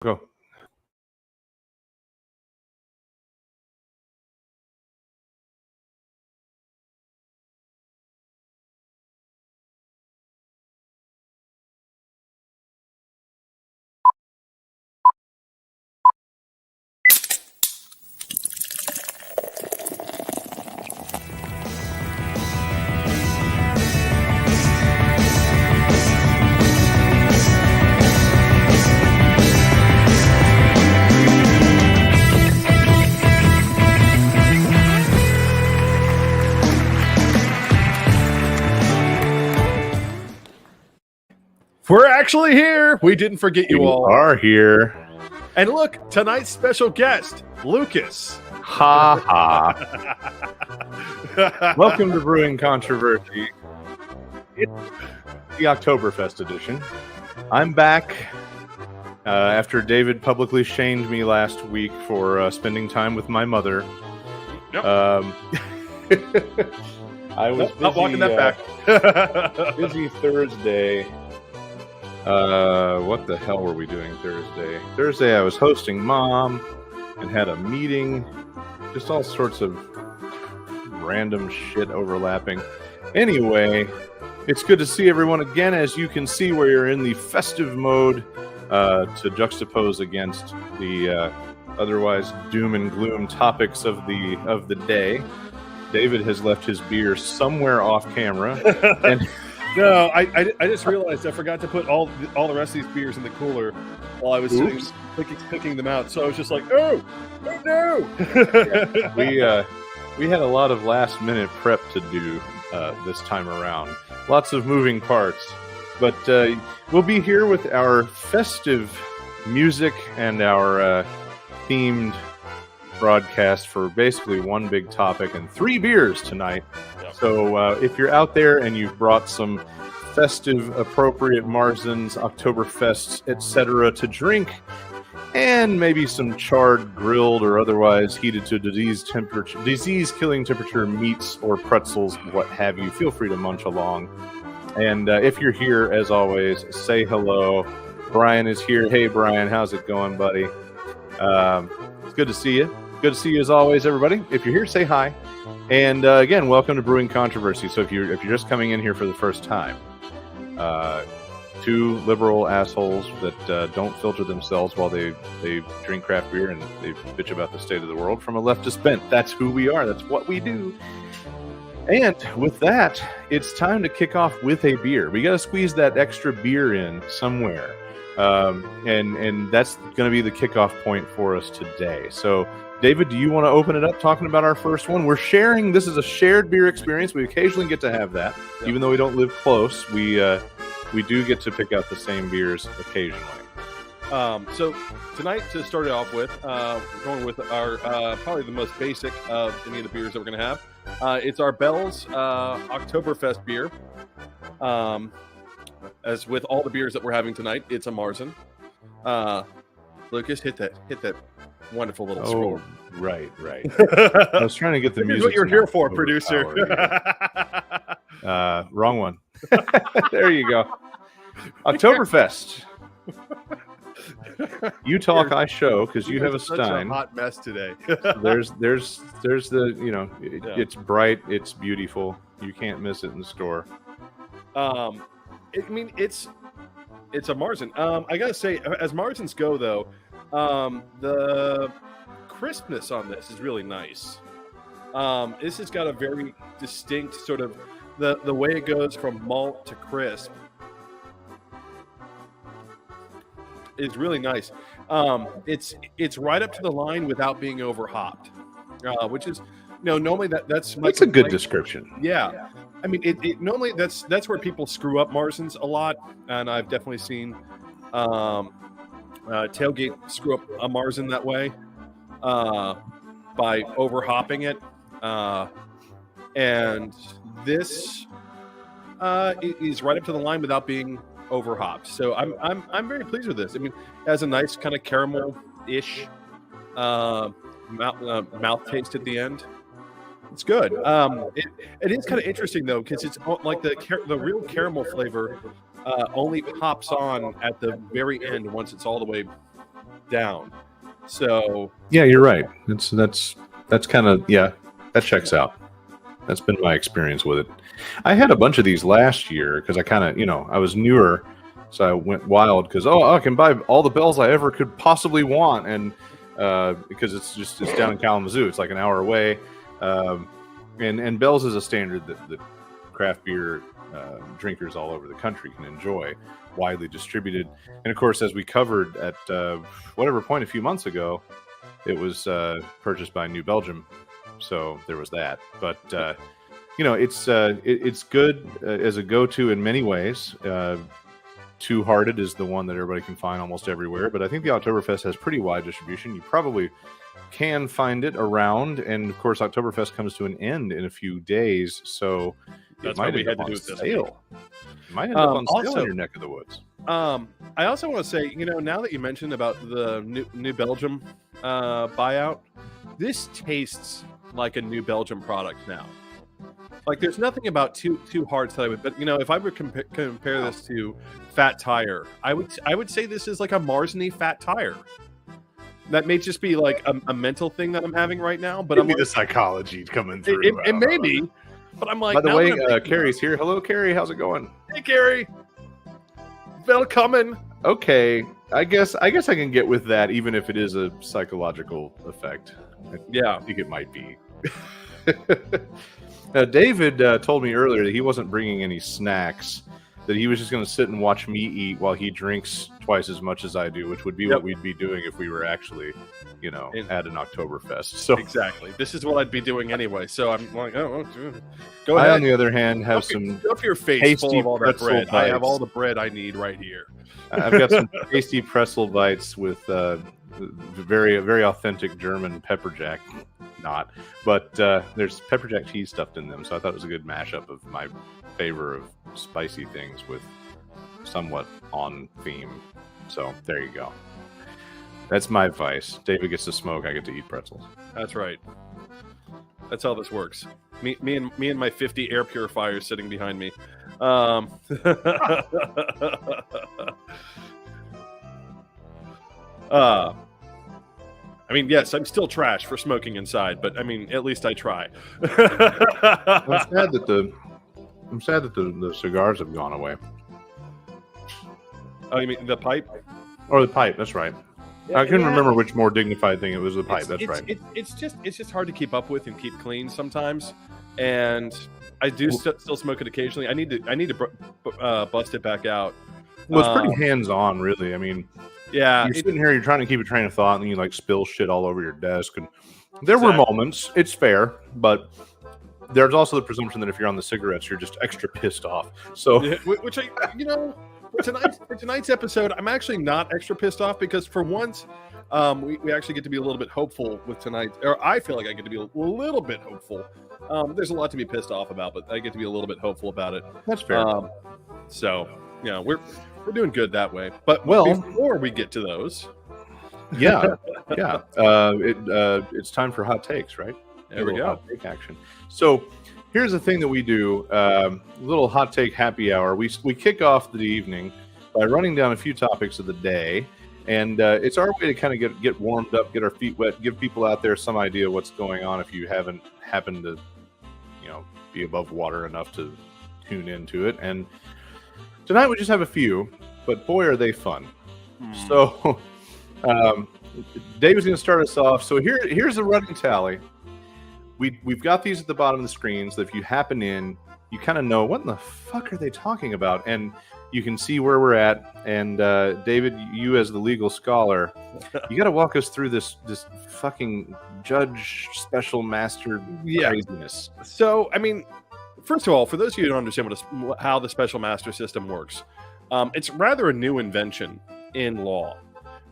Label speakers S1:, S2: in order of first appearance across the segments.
S1: Go.
S2: We're actually here. We didn't forget you all.
S1: We are here.
S2: And look, tonight's special guest, Lucas.
S1: Ha ha. Welcome to Brewing Controversy. It's the Oktoberfest edition. I'm back after David publicly shamed me last week for spending time with my mother.
S2: Yep.
S1: I was
S2: not walking that back.
S1: busy Thursday. What the hell were we doing Thursday? Thursday I was hosting Mom and had a meeting. Just all sorts of random shit overlapping. Anyway, it's good to see everyone again. As you can see, where you're in the festive mode to juxtapose against the otherwise doom and gloom topics of the day. David has left his beer somewhere off camera. And
S2: No, I just realized I forgot to put all the rest of these beers in the cooler while I was picking them out. So I was just like, oh no!
S1: Yeah, we had a lot of last minute prep to do this time around. Lots of moving parts, but we'll be here with our festive music and our themed broadcast for basically one big topic and 3 beers tonight. Yep. So if you're out there and you've brought some festive, appropriate Märzens, Oktoberfests, etc. to drink, and maybe some charred, grilled, or otherwise heated to disease-killing temperature meats or pretzels, what have you, feel free to munch along. And if you're here, as always, say hello. Brian is here. Hey, Brian, how's it going, buddy? It's good to see you. Good to see you as always, everybody. If you're here, say hi. And again, welcome to Brewing Controversy. So if you're just coming in here for the first time, 2 liberal assholes that don't filter themselves while they drink craft beer and they bitch about the state of the world from a leftist bent. That's who we are. That's what we do. And with that, it's time to kick off with a beer. We got to squeeze that extra beer in somewhere. And that's going to be the kickoff point for us today. So, David, do you want to open it up talking about our first one? We're sharing. This is a shared beer experience. We occasionally get to have that. Yep. Even though we don't live close, we do get to pick out the same beers occasionally.
S2: So tonight, to start it off with, we're going with our probably the most basic of any of the beers that we're going to have. It's our Bell's Oktoberfest beer. As with all the beers that we're having tonight, it's a Märzen. Lucas, hit that wonderful little score.
S1: Right. I was trying to get the music.
S2: What you're here for, producer.
S1: Wrong one. There you go. Oktoberfest. You talk, I show, because you have a Stein.
S2: Such a hot mess today.
S1: there's the it's bright, it's beautiful. You can't miss it in the store.
S2: It's a Märzen. I gotta say, as Märzens go, though, the crispness on this is really nice. This has got a very distinct sort of the way it goes from malt to crisp is really nice. It's right up to the line without being over hopped, which is normally that's
S1: a good description.
S2: Yeah. I mean, it normally that's where people screw up Märzens a lot, and I've definitely seen Tailgate screw up a Märzen that way by over hopping it, and this is right up to the line without being over hopped. So I'm very pleased with this. I mean, it has a nice kind of caramel-ish mouth taste at the end. It's good. It is kind of interesting though, because it's like the real caramel flavor only pops on at the very end once it's all the way down. So
S1: yeah, you're right. That's kind of that checks out. That's been my experience with it. I had a bunch of these last year because I kind of I was newer, so I went wild because I can buy all the bells I ever could possibly want, and because it's down in Kalamazoo, it's like an hour away, and Bell's is a standard that craft beer drinkers all over the country can enjoy, widely distributed. And of course, as we covered at whatever point a few months ago, it was purchased by New Belgium, so there was that. But it's good as a go-to in many ways. Two Hearted is the one that everybody can find almost everywhere, but I think the Oktoberfest has pretty wide distribution. You probably can find it around, and of course, Oktoberfest comes to an end in a few days, so it might end up on sale. It might end up on sale in your neck of the woods.
S2: I also want to say, now that you mentioned about the New Belgium buyout, this tastes like a New Belgium product now. Like, there's nothing about Two Hearts that I would, but if I would compare this to Fat Tire, I would say this is like a Märzen Fat Tire. That may just be like a mental thing that I'm having right now, but
S1: the psychology coming through.
S2: It may be, but I'm like.
S1: By the way, Carrie's here. Hello, Carrie. How's it going?
S2: Hey, Carrie. Welcome.
S1: Okay, I guess I can get with that, even if it is a psychological effect. I think it might be. David told me earlier that he wasn't bringing any snacks, that he was just going to sit and watch me eat while he drinks twice as much as I do, which would be what we'd be doing if we were actually, at an Oktoberfest. So
S2: exactly, this is what I'd be doing anyway. So I'm like, go ahead.
S1: I, on the other hand, have some
S2: stuff your face full of all that bread. Bites. I have all the bread I need right here.
S1: I've got some tasty pretzel bites with very, very authentic German pepper jack. Not, but there's pepper jack cheese stuffed in them, so I thought it was a good mashup of my favor of spicy things with somewhat on theme. So there you go. That's my vice. David gets to smoke. I get to eat pretzels.
S2: That's right. That's how this works. Me and my 50 air purifiers sitting behind me. I mean, yes, I'm still trash for smoking inside, but I mean, at least I try.
S1: I'm sad that the cigars have gone away.
S2: Oh, you mean the pipe?
S1: Or the pipe? That's right. I couldn't remember which more dignified thing it was. The pipe. That's right.
S2: It's just hard to keep up with and keep clean sometimes, and I do still smoke it occasionally. I need to bust it back out.
S1: Well, it's pretty hands-on, really. I mean.
S2: Yeah,
S1: you're sitting here, you're trying to keep a train of thought, and then you like spill shit all over your desk. And there were moments, it's fair, but there's also the presumption that if you're on the cigarettes, you're just extra pissed off. So,
S2: which for tonight's episode, I'm actually not extra pissed off because for once, we actually get to be a little bit hopeful with tonight, or I feel like I get to be a little bit hopeful. There's a lot to be pissed off about, but I get to be a little bit hopeful about it.
S1: That's fair.
S2: So, we're doing good that way. But before we get to those,
S1: it's time for hot takes, right?
S2: There we go.
S1: Hot take action. So here's the thing that we do: little hot take happy hour. We kick off the evening by running down a few topics of the day, and it's our way to kind of get warmed up, get our feet wet, give people out there some idea what's going on if you haven't happened to, be above water enough to tune into it. And tonight we just have a few, but boy, are they fun. So David's going to start us off. So here's the running tally. We've got these at the bottom of the screen, so if you happen in, you kind of know what in the fuck are they talking about, and you can see where we're at. And David, you as the legal scholar, you got to walk us through this fucking judge special master craziness.
S2: So, I mean, first of all, for those of you who don't understand how the special master system works, it's rather a new invention in law,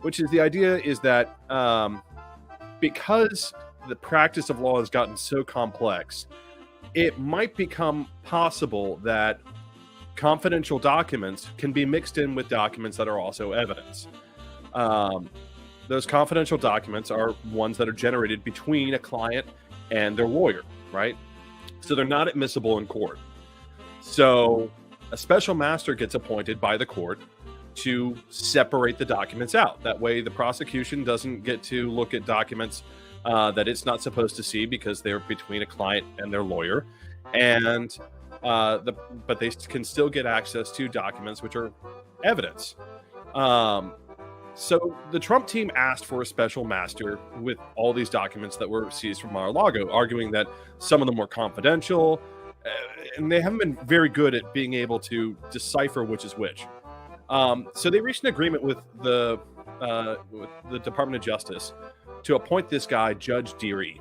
S2: which is the idea is that because the practice of law has gotten so complex, it might become possible that confidential documents can be mixed in with documents that are also evidence. Those confidential documents are ones that are generated between a client and their lawyer, right? So they're not admissible in court. So a special master gets appointed by the court to separate the documents out. That way, the prosecution doesn't get to look at documents that it's not supposed to see because they're between a client and their lawyer, and but they can still get access to documents which are evidence. So the Trump team asked for a special master with all these documents that were seized from Mar-a-Lago, arguing that some of them were confidential, and they haven't been very good at being able to decipher which is which. So they reached an agreement with the Department of Justice to appoint this guy, Judge Deary,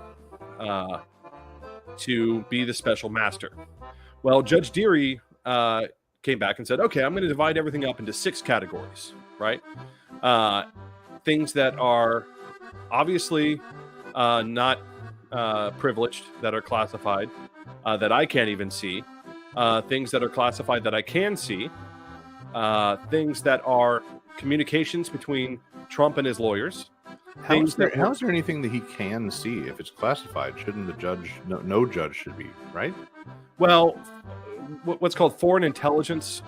S2: to be the special master. Well, Judge Deary came back and said, okay, I'm going to divide everything up into 6 categories, right? Things that are obviously not privileged, that are classified, that I can't even see, things that are classified that I can see, things that are communications between Trump and his lawyers.
S1: How is there anything that he can see if it's classified? Shouldn't the judge, no judge should be, right?
S2: Well, what's called foreign intelligence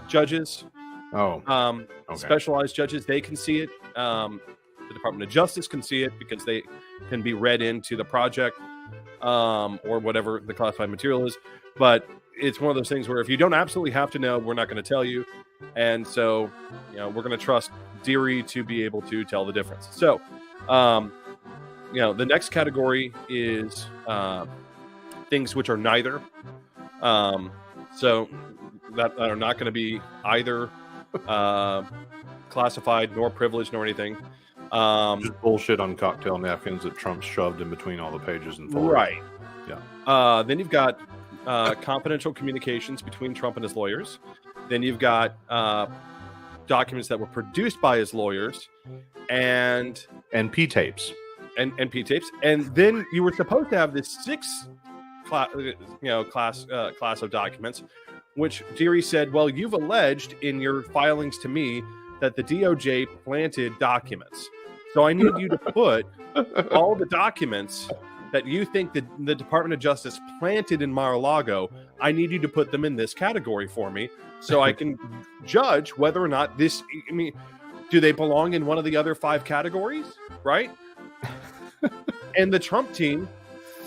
S2: judges, okay. Specialized judges, they can see it. The Department of Justice can see it because they can be read into the project or whatever the classified material is. But it's one of those things where if you don't absolutely have to know, we're not going to tell you. And so, we're going to trust Deary to be able to tell the difference. So, the next category is things which are neither. So that are not going to be either classified nor privileged nor anything.
S1: Just bullshit on cocktail napkins that Trump shoved in between all the pages and folded.
S2: Right.
S1: Yeah.
S2: Then you've got confidential communications between Trump and his lawyers. Then you've got documents that were produced by his lawyers and
S1: P tapes.
S2: And P tapes. And then you were supposed to have this 6th class of documents, which Deary said, well, you've alleged in your filings to me that the DOJ planted documents. So I need you to put all the documents that you think that the Department of Justice planted in Mar-a-Lago, I need you to put them in this category for me so I can judge whether or not do they belong in one of the other 5 categories, right? And the Trump team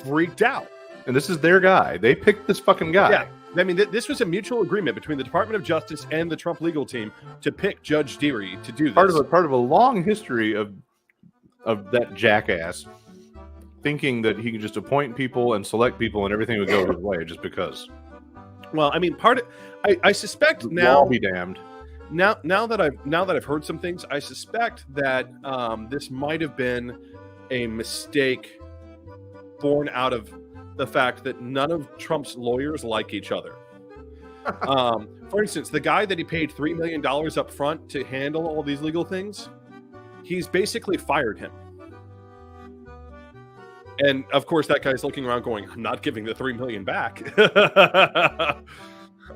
S2: freaked out.
S1: And this is their guy. They picked this fucking guy.
S2: Yeah. I mean, this was a mutual agreement between the Department of Justice and the Trump legal team to pick Judge Deary to do this.
S1: Part of a long history of that jackass thinking that he could just appoint people and select people and everything would go his way just because.
S2: Well, I mean, I suspect now.
S1: I'll be damned.
S2: Now that I've heard some things, I suspect that this might have been a mistake born out of the fact that none of Trump's lawyers like each other. For instance, the guy that he paid $3 million up front to handle all these legal things, he's basically fired him. And of course, that guy's looking around going, I'm not giving the $3 million back.
S1: You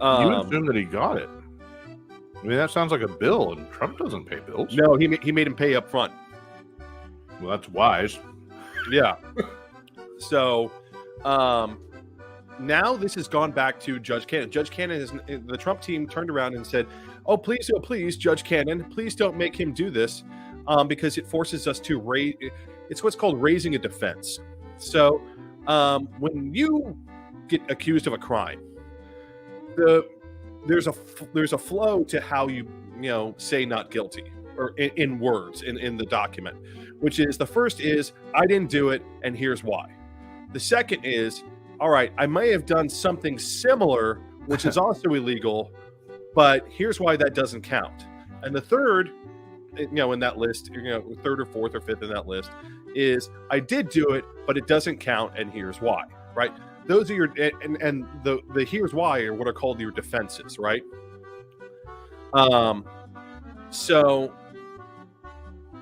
S1: assume that he got it. I mean, that sounds like a bill, and Trump doesn't pay bills.
S2: No, he made him pay up front.
S1: Well, that's wise.
S2: Yeah. So, now this has gone back to Judge Cannon. Judge Cannon the Trump team turned around and said, oh, please, Judge Cannon, please don't make him do this because it forces us to raise. It's what's called raising a defense. So when you get accused of a crime, there's a flow to how you say not guilty or in words in the document, which is the first is I didn't do it and here's why. The second is, all right, I may have done something similar, which is also illegal, but here's why that doesn't count. And the third, in that list, third or fourth or fifth in that list is I did do it, but it doesn't count, and here's why, right? Those are your, and the here's why are what are called your defenses, right? So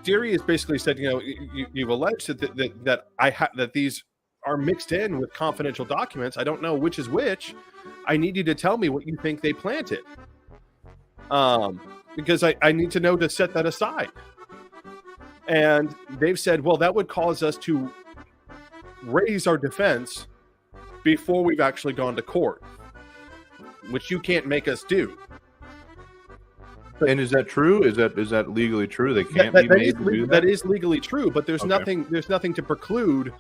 S2: Deary has basically said, you've alleged that these are mixed in with confidential documents. I don't know which is which. I need you to tell me what you think they planted. Because I need to know to set that aside. And they've said, well, that would cause us to raise our defense before we've actually gone to court, which you can't make us do.
S1: And is that true? Is that legally true? They can't be made to do that?
S2: That is legally true, but there's nothing to preclude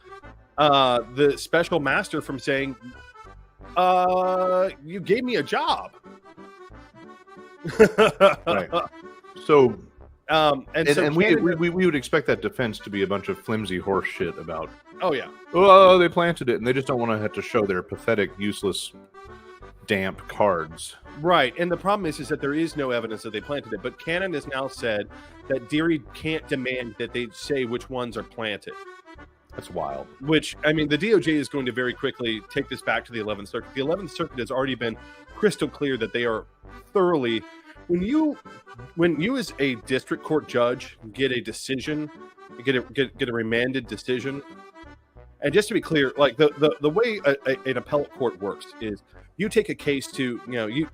S2: the special master from saying, you gave me a job.
S1: Right. So
S2: and
S1: we would expect that defense to be a bunch of flimsy horse shit about,
S2: oh
S1: they planted it and they just don't want to have to show their pathetic, useless, damp cards.
S2: Right, and the problem is that there is no evidence that they planted it, but Cannon has now said that Deary can't demand that they say which ones are planted.
S1: That's wild.
S2: Which, I mean, the DOJ is going to very quickly take this back to the 11th Circuit. The 11th Circuit has already been crystal clear that they are thoroughly... When you as a district court judge get a decision, get a remanded decision, and just to be clear, like the way an appellate court works is you take a case to,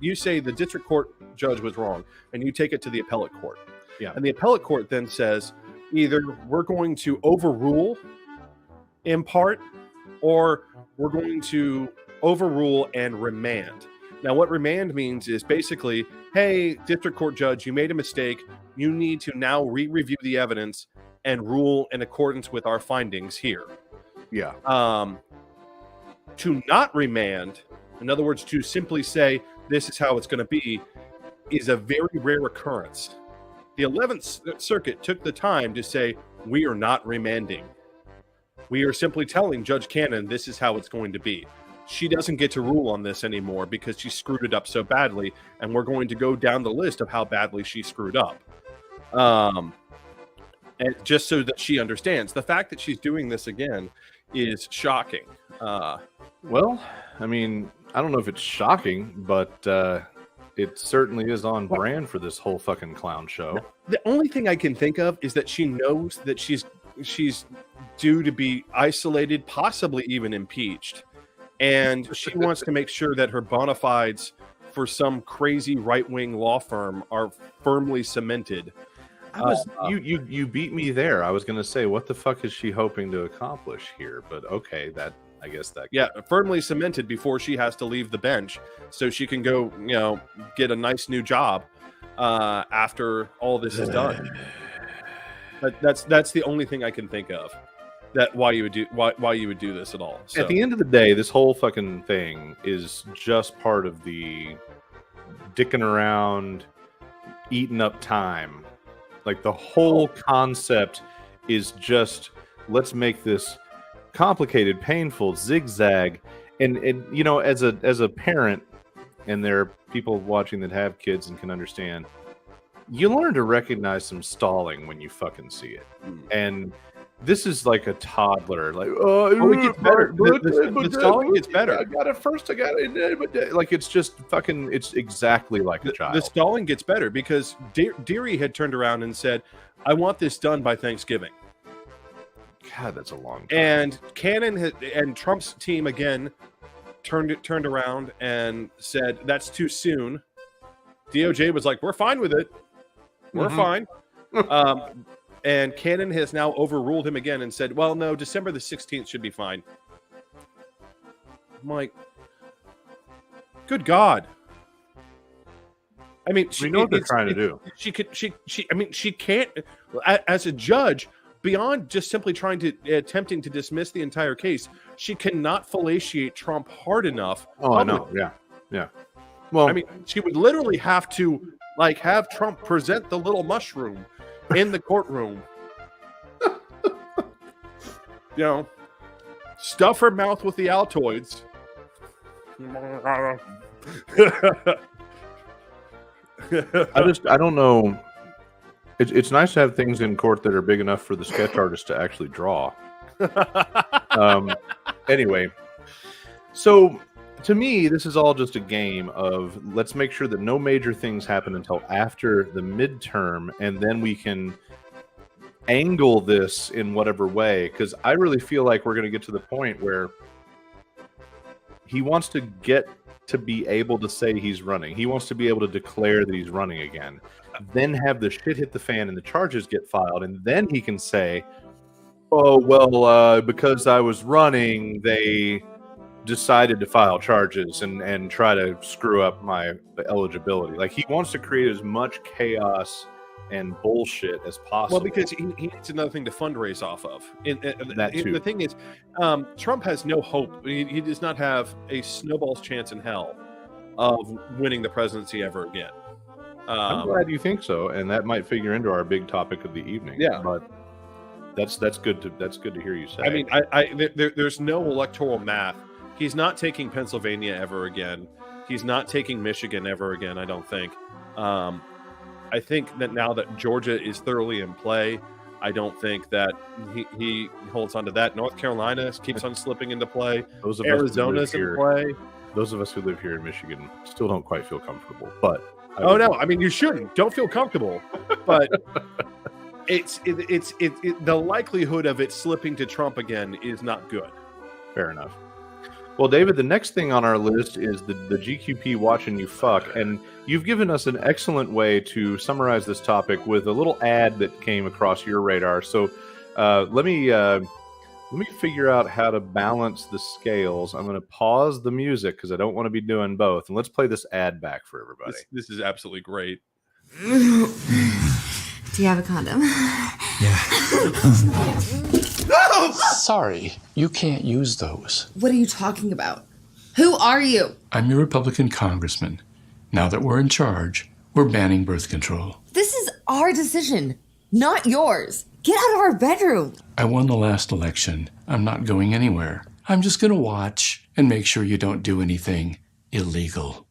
S2: you say the district court judge was wrong, and you take it to the appellate court.
S1: Yeah.
S2: And the appellate court then says, either we're going to overrule in part, or we're going to overrule and remand. Now, what remand means is basically, hey, district court judge, you made a mistake. You need to now re-review the evidence and rule in accordance with our findings here.
S1: Yeah.
S2: To not remand, in other words, to simply say, this is how it's going to be, is a very rare occurrence. The 11th Circuit took the time to say, we are not remanding. We are simply telling Judge Cannon, this is how it's going to be. She doesn't get to rule on this anymore because she screwed it up so badly, and we're going to go down the list of how badly she screwed up. And just so that she understands, the fact that she's doing this again is shocking.
S1: Well, I mean, I don't know if it's shocking, but it certainly is on brand for this whole fucking clown show.
S2: The only thing I can think of is that she knows that she's due to be isolated, possibly even impeached. And she wants to make sure that her bona fides for some crazy right-wing law firm are firmly cemented.
S1: You beat me there. I was going to say, what the fuck is she hoping to accomplish here? But okay, I guess that...
S2: Yeah, firmly cemented before she has to leave the bench, so she can go, get a nice new job after all this is done. But that's the only thing I can think of. That why you would do this at all. So.
S1: At the end of the day, this whole fucking thing is just part of the dicking around, eating up time. Like the whole concept is just, let's make this complicated, painful, zigzag. And as a parent, and there are people watching that have kids and can understand, you learn to recognize some stalling when you fucking see it. And this is like a toddler. Like,
S2: it gets better. The stalling gets better.
S1: I got it first. I got it. Like, it's just fucking. It's exactly like a child.
S2: The stalling gets better because Deary had turned around and said, "I want this done by Thanksgiving."
S1: God, that's a long time.
S2: And Cannon and Trump's team again turned around and said, "That's too soon." DOJ was like, "We're fine with it. We're fine." And Cannon has now overruled him again and said, well, no, December the 16th should be fine. I'm like, good God. I mean,
S1: we know what they're trying to do.
S2: She can't, as a judge, beyond just simply attempting to dismiss the entire case, she cannot fellatiate Trump hard enough.
S1: Oh, I know. Yeah. Well,
S2: I mean, she would literally have to, have Trump present the little mushroom in the courtroom. Stuff her mouth with the Altoids.
S1: I don't know. It's nice to have things in court that are big enough for the sketch artist to actually draw. Anyway, so to me, this is all just a game of let's make sure that no major things happen until after the midterm, and then we can angle this in whatever way. Because I really feel like we're going to get to the point where he wants to get to be able to say he's running. He wants to be able to declare that he's running again. Then have the shit hit the fan and the charges get filed, and then he can say, oh, well, because I was running, they decided to file charges and try to screw up my eligibility. Like, he wants to create as much chaos and bullshit as possible.
S2: Well, because he needs another thing to fundraise off of.
S1: That too.
S2: The thing is, Trump has no hope. He does not have a snowball's chance in hell of winning the presidency ever again.
S1: I'm glad you think so, and that might figure into our big topic of the evening.
S2: Yeah,
S1: but that's good to hear you say.
S2: I mean, there's no electoral math. He's not taking Pennsylvania ever again. He's not taking Michigan ever again. I don't think. I think that now that Georgia is thoroughly in play, I don't think that he holds on to that. North Carolina keeps on slipping into play. Arizona's in play.
S1: Those of us who live here in Michigan still don't quite feel comfortable. But
S2: I mean, you shouldn't. Don't feel comfortable. But it's the likelihood of it slipping to Trump again is not good.
S1: Fair enough. Well, David, the next thing on our list is the GQP watching you fuck, and you've given us an excellent way to summarize this topic with a little ad that came across your radar. So let me figure out how to balance the scales. I'm going to pause the music because I don't want to be doing both, and let's play this ad back for everybody.
S2: This is absolutely great.
S3: Do you have a condom?
S4: Yeah. Sorry, you can't use those.
S3: What are you talking about? Who are you?
S4: I'm your Republican congressman. Now that we're in charge, we're banning birth control.
S3: This is our decision, not yours. Get out of our bedroom.
S4: I won the last election. I'm not going anywhere. I'm just going to watch and make sure you don't do anything illegal.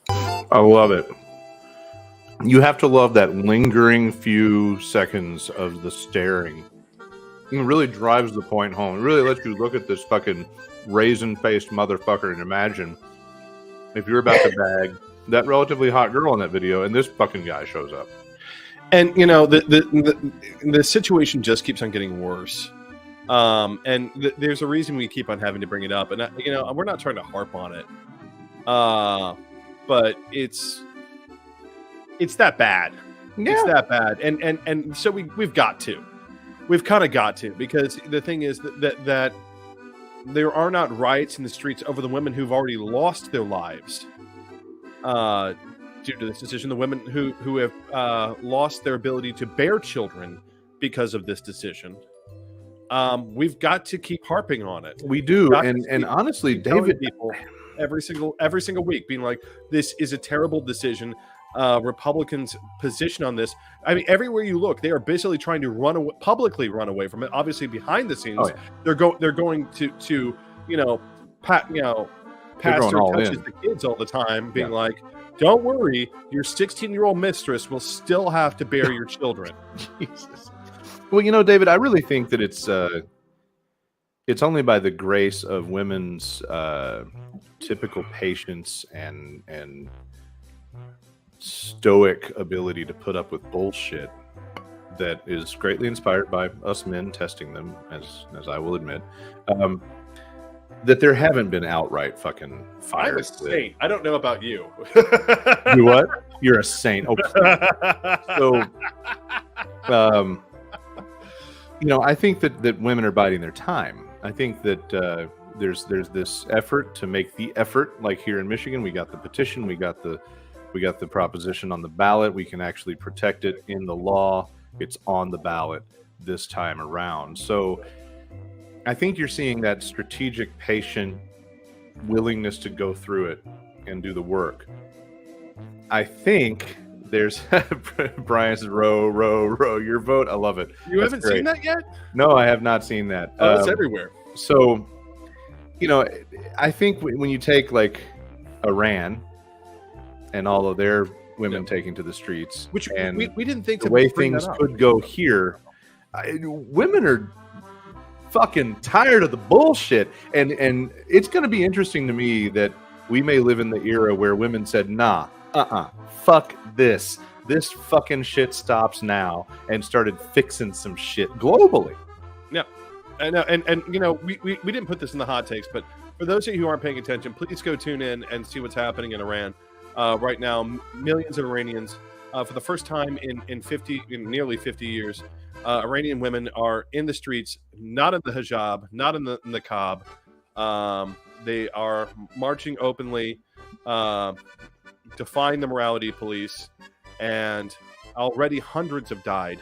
S1: I love it. You have to love that lingering few seconds of the staring. It really drives the point home. It really lets you look at this fucking raisin-faced motherfucker and imagine if you're about to bag that relatively hot girl in that video and this fucking guy shows up.
S2: And, you know, the situation just keeps on getting worse. And there's a reason we keep on having to bring it up. And, you know, we're not trying to harp on it. But it's that bad. Yeah. It's that bad. And so we've got to. We've kind of got to, because the thing is that there are not riots in the streets over the women who've already lost their lives due to this decision. The women who have lost their ability to bear children because of this decision. We've got to keep harping on it.
S1: We do, and honestly, David,
S2: people every single week being like, this is a terrible decision. Republicans' position on this. I mean, everywhere you look, they are basically trying to publicly run away from it. Obviously, behind the scenes, they're going to pass their touches to kids all the time, being like, "Don't worry, your 16-year-old mistress will still have to bear your children."
S1: Jesus. Well, you know, David, I really think that it's only by the grace of women's typical patience and stoic ability to put up with bullshit that is greatly inspired by us men testing them, as I will admit, that there haven't been outright fucking fires.
S2: I'm a saint. I don't know about you.
S1: You what? You're a saint. Okay. So, you know, I think that women are biding their time. I think that there's this effort to make the effort. Like here in Michigan, we got the petition, we got the proposition on the ballot. We can actually protect it in the law. It's on the ballot this time around. So I think you're seeing that strategic, patient willingness to go through it and do the work. I think there's Brian says, row your vote. I love it.
S2: You haven't seen that yet?
S1: No, I have not seen that.
S2: Oh, it's everywhere.
S1: So, you know, I think when you take like Iran and all of their women taking to the streets,
S2: which we didn't think
S1: the way things could go here, women are fucking tired of the bullshit, and it's going to be interesting to me that we may live in the era where women said, nah, fuck this fucking shit stops now, and started fixing some shit globally.
S2: Yeah, and you know, we didn't put this in the hot takes, but for those of you who aren't paying attention, please go tune in and see what's happening in Iran. Right now, millions of Iranians, for the first time in nearly 50 years, Iranian women are in the streets, not in the hijab, not in the niqab. They are marching openly, defying the morality police, and already hundreds have died.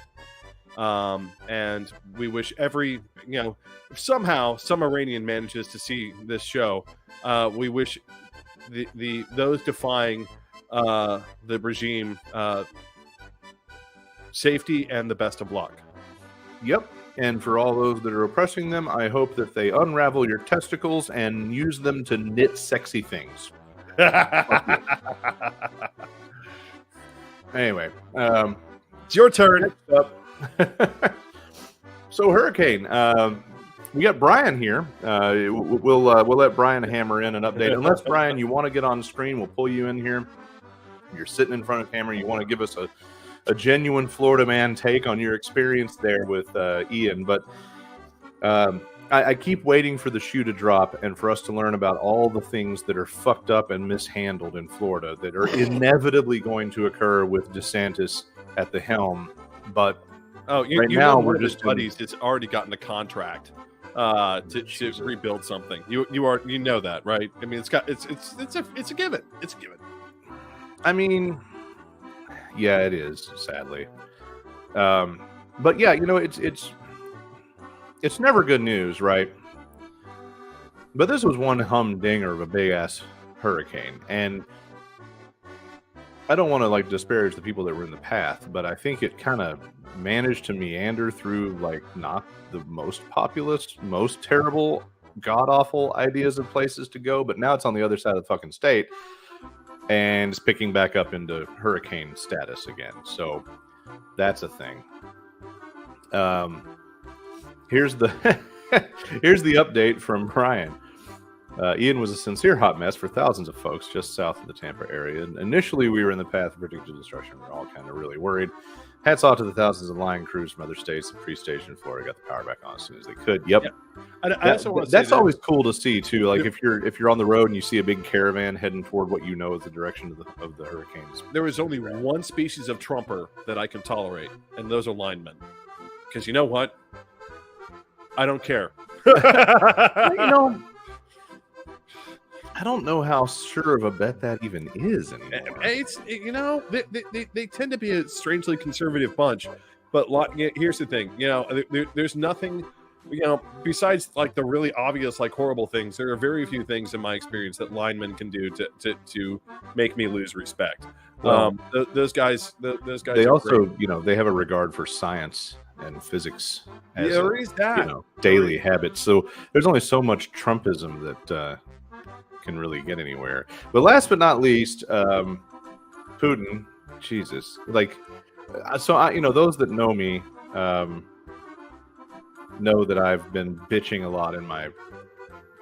S2: And we wish every, if somehow some Iranian manages to see this show, we wish those defying the regime safety and the best of luck.
S1: Yep. And for all those that are oppressing them, I hope that they unravel your testicles and use them to knit sexy things. Anyway,
S2: it's your turn.
S1: So Hurricane, we got Brian here. We'll let Brian hammer in an update. Unless Brian, you want to get on screen, we'll pull you in here. You're sitting in front of camera. You want to give us a genuine Florida man take on your experience there with Ian. But I keep waiting for the shoe to drop and for us to learn about all the things that are fucked up and mishandled in Florida that are inevitably going to occur with DeSantis at the helm. But
S2: right now we're just buddies. It's already gotten a contract to rebuild something. You know that, right? I mean, it's a given. It's a given.
S1: I mean, yeah, it is, sadly. But yeah, it's never good news, right? But this was one humdinger of a big ass hurricane, and I don't want to disparage the people that were in the path, but I think it kind of managed to meander through not the most populous, most terrible, god awful ideas of places to go, but now it's on the other side of the fucking state. And it's picking back up into hurricane status again. So that's a thing. Here's the update from Brian. Ian was a sincere hot mess for thousands of folks just south of the Tampa area. And initially, we were in the path of predicted destruction. We were all kind of really worried. Hats off to the thousands of line crews from other states that pre-station Florida got the power back on as soon as they could. Yep.
S2: I also want to
S1: that's always cool to see too. If you're on the road and you see a big caravan heading toward what you know is the direction of the hurricanes.
S2: There is only one species of Trumper that I can tolerate, and those are linemen. Because you know what? I don't care.
S1: I don't know how sure of a bet that even is anymore.
S2: It's they tend to be a strangely conservative bunch, but here's the thing, there's nothing, besides the really obvious horrible things. There are very few things in my experience that linemen can do to make me lose respect. Those guys. They
S1: also, they have a regard for science and physics as daily habits. So there's only so much Trumpism that can really get anywhere. But last but not least, Putin, Jesus, so those that know me know that I've been bitching a lot in my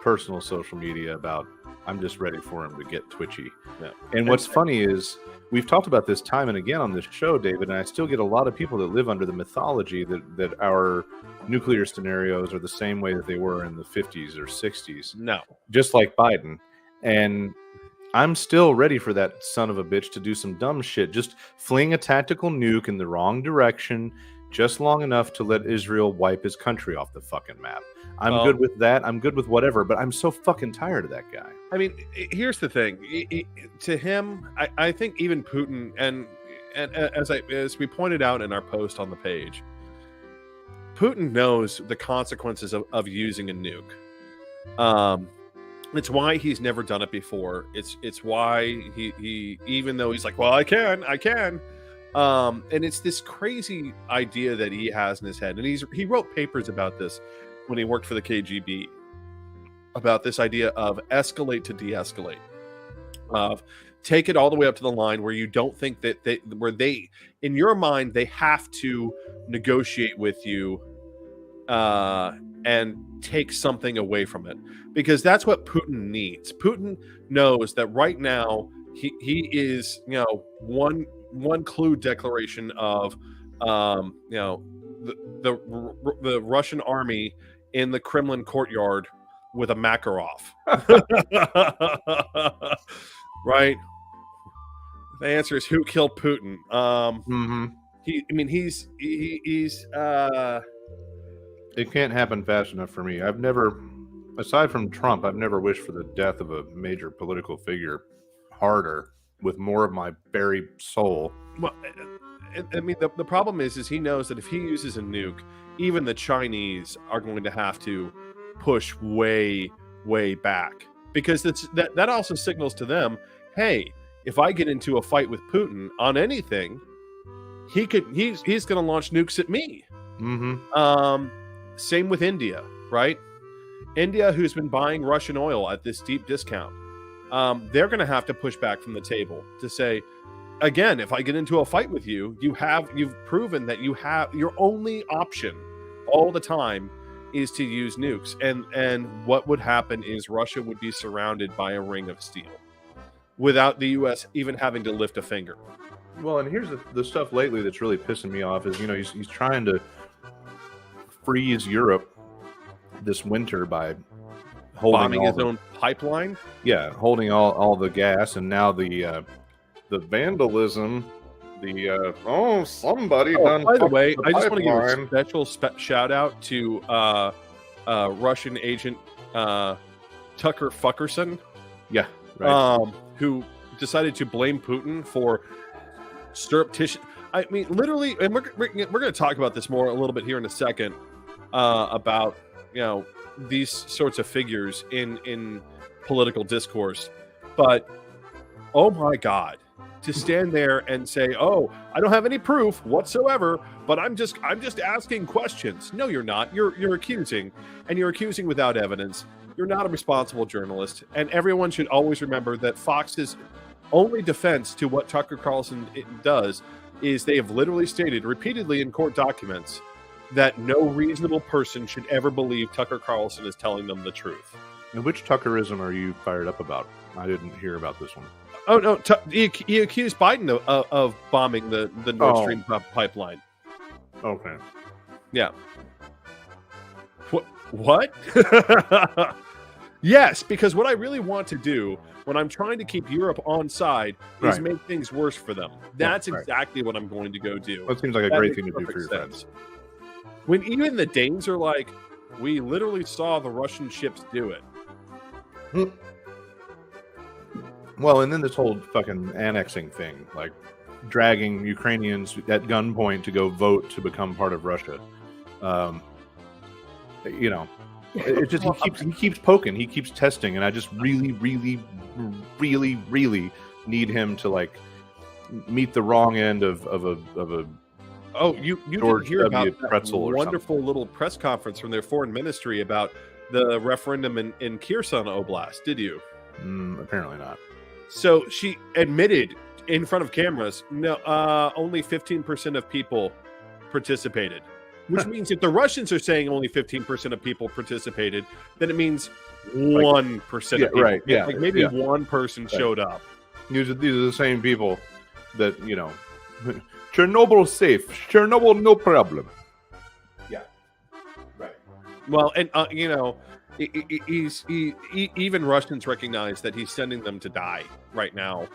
S1: personal social media about I'm just ready for him to get twitchy.
S2: Yeah.
S1: And what's funny is we've talked about this time and again on this show, David, and I still get a lot of people that live under the mythology that our nuclear scenarios are the same way that they were in the 50s or 60s.
S2: No.
S1: Just like Biden. And I'm still ready for that son of a bitch to do some dumb shit. Just fling a tactical nuke in the wrong direction just long enough to let Israel wipe his country off the fucking map. I'm good with that. I'm good with whatever, but I'm so fucking tired of that guy.
S2: I mean, here's the thing. To him, I think even Putin, and as we pointed out in our post on the page, Putin knows the consequences of using a nuke. It's why he's never done it before. It's why he even though he's like, well, I can. And it's this crazy idea that he has in his head. And he wrote papers about this when he worked for the KGB, about this idea of escalate to de-escalate, of take it all the way up to the line where you don't think that they in your mind they have to negotiate with you and take something away from it, because that's what Putin needs. Putin knows that right now he is one clue declaration of the Russian army in the Kremlin courtyard with a Makarov. Right? The answer is who killed Putin. He's
S1: It can't happen fast enough for me. I've never, aside from Trump, I've never wished for the death of a major political figure harder, with more of my very soul.
S2: well, I mean, the problem is he knows that if he uses a nuke, even the Chinese are going to have to push way back, because that also signals to them, hey, if I get into a fight with Putin on anything, he's going to launch nukes at me.
S1: Mm-hmm.
S2: Same with India, right? India, who's been buying Russian oil at this deep discount, they're going to have to push back from the table to say, again, if I get into a fight with you, you've proven that your only option all the time is to use nukes, and what would happen is Russia would be surrounded by a ring of steel without the U.S. even having to lift a finger.
S1: Well, and here's the stuff lately that's really pissing me off is, he's trying to freeze Europe this winter by
S2: Bombing his own pipeline.
S1: Yeah, holding all the gas, and now the vandalism. Somebody done.
S2: By the way,
S1: the
S2: I just want to give a
S1: pipeline.
S2: special shout out to Russian agent Tucker Fuckerson.
S1: Yeah, right.
S2: Who decided to blame Putin for surreptitious. I mean, literally, and we're going to talk about this more a little bit here in a second about these sorts of figures in political discourse. But oh my God, to stand there and say, "Oh, I don't have any proof whatsoever, but I'm just asking questions." No, you're not. You're accusing, and you're accusing without evidence. You're not a responsible journalist, and everyone should always remember that Fox's only defense to what Tucker Carlson does is they have literally stated repeatedly in court documents that no reasonable person should ever believe Tucker Carlson is telling them the truth.
S1: And which Tuckerism are you fired up about? I didn't hear about this one.
S2: Oh no, he accused Biden of bombing the Nord Stream pipeline.
S1: Okay.
S2: Yeah. What? Yes, because what I really want to do when I'm trying to keep Europe on side is make things worse for them. That's exactly what I'm going to go do.
S1: That seems like a great thing to do for your friends.
S2: When even the Danes are like, we literally saw the Russian ships do it.
S1: Well, and then this whole fucking annexing thing, like dragging Ukrainians at gunpoint to go vote to become part of Russia. It just he keeps poking, he keeps testing, and I just really need him to like meet the wrong end of a.
S2: Oh, you
S1: George
S2: didn't hear
S1: W.
S2: about that
S1: Pretzel or
S2: wonderful little press conference from their foreign ministry about the referendum in Kherson Oblast, did you?
S1: Apparently not.
S2: So she admitted in front of cameras, no, only 15% of people participated. Which means if the Russians are saying only 15% of people participated, then it means 1% of people.
S1: Right, yeah,
S2: like maybe one person showed up.
S1: These are the same people that, Chernobyl safe. Chernobyl, no problem. Yeah. Right.
S2: Well, and, even Russians recognize that he's sending them to die right now.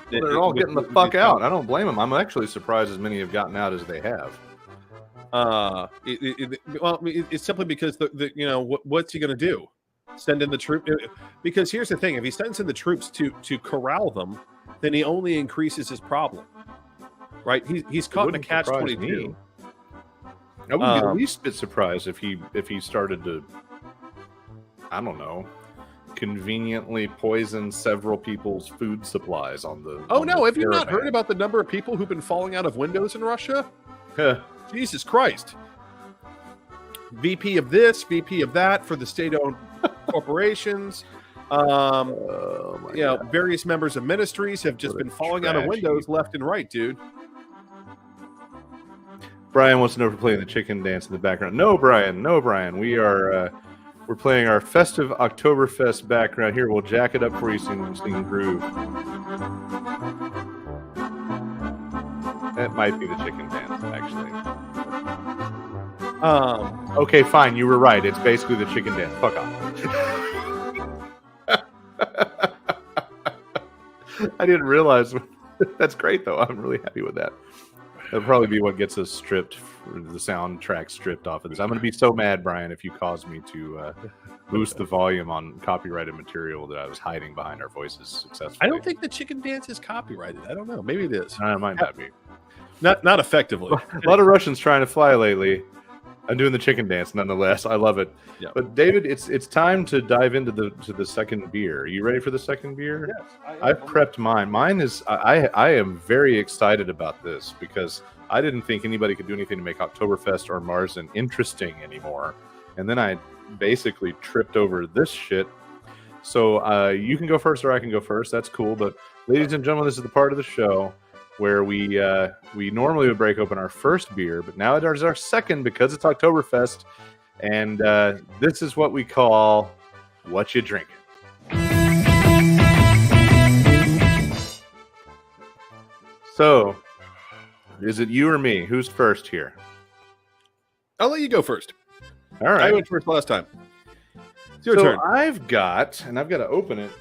S1: They're all getting the fuck out. I don't blame them. I'm actually surprised as many have gotten out as they have.
S2: It's simply because what's he going to do? Send in the troop? Because here's the thing: if he sends in the troops to corral them, then he only increases his problem. Right? He's caught in a catch-22.
S1: I wouldn't be the least bit surprised if he started to, I don't know, conveniently poison several people's food supplies on the.
S2: Oh no! Have you not heard about the number of people who've been falling out of windows in Russia? Jesus Christ. VP of this, VP of that for the state-owned corporations. Various members of ministries have just been falling out of windows left and right, dude.
S1: Brian wants to know if we're playing the chicken dance in the background. No, Brian. We're playing our festive Oktoberfest background here. We'll jack it up for you so you can groove. That might be the chicken dance, actually. Okay, fine. You were right. It's basically the chicken dance. Fuck off. I didn't realize. That's great, though. I'm really happy with that. That'll probably be what gets us stripped, the soundtrack stripped off of this. I'm going to be so mad, Brian, if you cause me to boost the volume on copyrighted material that I was hiding behind our voices successfully.
S2: I don't think the chicken dance is copyrighted. I don't know. Maybe it is.
S1: It might not be.
S2: Not effectively.
S1: A lot of Russians trying to fly lately. I'm doing the chicken dance nonetheless. I love it.
S2: Yeah.
S1: But David, it's time to dive into the second beer. Are you ready for the second beer?
S2: Yes.
S1: I've prepped mine. Mine is I am very excited about this because I didn't think anybody could do anything to make Oktoberfest or Märzen interesting anymore. And then I basically tripped over this shit. So you can go first or I can go first. That's cool. But ladies and gentlemen, this is the part of the show where we normally would break open our first beer, but now it is our second because it's Oktoberfest, and this is what we call What You Drinking. So, is it you or me? Who's first here?
S2: I'll let you go first.
S1: All right.
S2: I went first last time. It's your
S1: So
S2: turn.
S1: I've got to open it.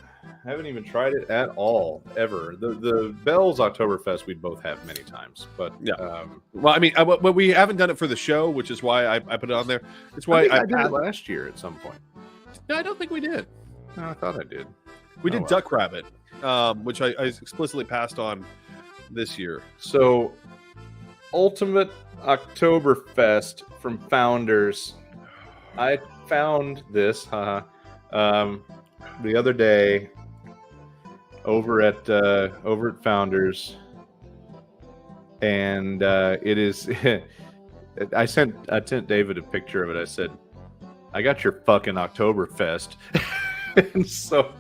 S1: I haven't even tried it at all, ever. The Bell's Oktoberfest we'd both have many times, but
S2: Yeah. Well, I mean, but we haven't done it for the show, which is why I put it on there. It's why
S1: I did it last year at some point.
S2: No, I don't think we did.
S1: No, I thought I did.
S2: We did
S1: well.
S2: Duck Rabbit, which I explicitly passed on this year.
S1: So, Ultimate Oktoberfest from Founders. I found this the other day over at Founders, and it is. I sent David a picture of it. I said, "I got your fucking Oktoberfest," and so.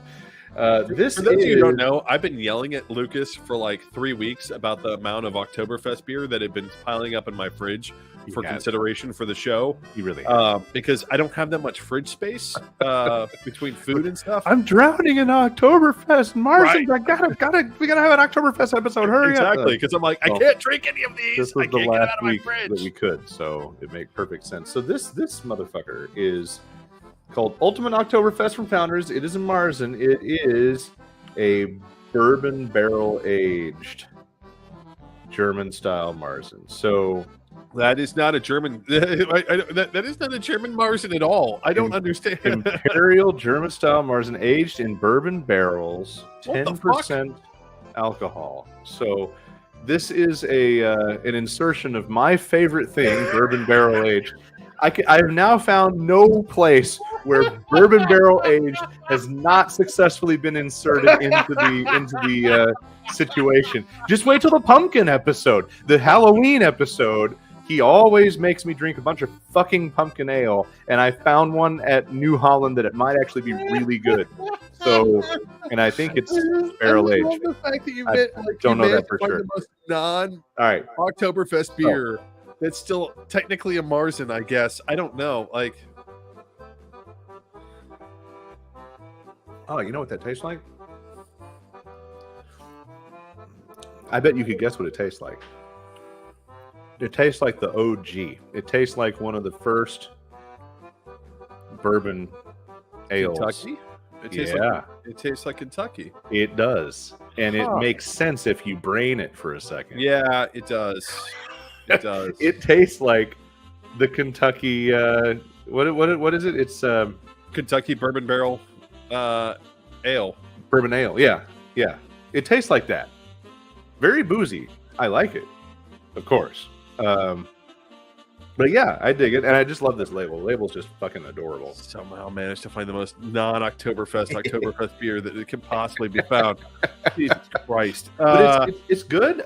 S1: This
S2: For those of you who don't know, I've been yelling at Lucas for like 3 weeks about the amount of Oktoberfest beer that had been piling up in my fridge for consideration for the show.
S1: You really
S2: because I don't have that much fridge space between food and stuff.
S1: I'm drowning in Oktoberfest. Märzen,
S2: Right.
S1: we gotta have an Oktoberfest episode. Hurry up!
S2: Exactly, because I'm like, I can't drink any of these.
S1: This
S2: I
S1: was the
S2: can't get it
S1: last
S2: out of my
S1: week
S2: fridge.
S1: that we could, so it made perfect sense. So this motherfucker is called Ultimate Oktoberfest from Founders. It is a Märzen. It is a bourbon barrel aged German style Märzen. So
S2: That is not a German. That is not a German Märzen at all. I don't understand.
S1: Imperial German style Märzen aged in bourbon barrels,
S2: What the
S1: 10% alcohol. So this is an insertion of my favorite thing, bourbon barrel aged. I have now found no place where bourbon barrel aged has not successfully been inserted into the situation. Just wait till the pumpkin episode, the Halloween episode. He always makes me drink a bunch of fucking pumpkin ale, and I found one at New Holland that it might actually be really good. So, and I think it's barrel aged.
S2: The fact that you
S1: I don't know that for sure.
S2: The most non
S1: All right.
S2: Oktoberfest beer that's still technically a Märzen, I guess. I don't know. Like,
S1: Oh, you know what that tastes like? I bet you could guess what it tastes like. It tastes like the OG. It tastes like one of the first bourbon ales.
S2: Kentucky? It tastes like Kentucky.
S1: It does. And it makes sense if you brain it for a second.
S2: Yeah, it does. It does.
S1: It tastes like the Kentucky what is it? It's
S2: Kentucky bourbon barrel ale.
S1: bourbon ale. Yeah. Yeah. It tastes like that. Very boozy. I like it. Of course. But yeah, I dig it, and I just love this label. The label's just fucking adorable.
S2: Somehow managed to find the most non-Oktoberfest beer that it can possibly be found. Jesus Christ!
S1: But it's good.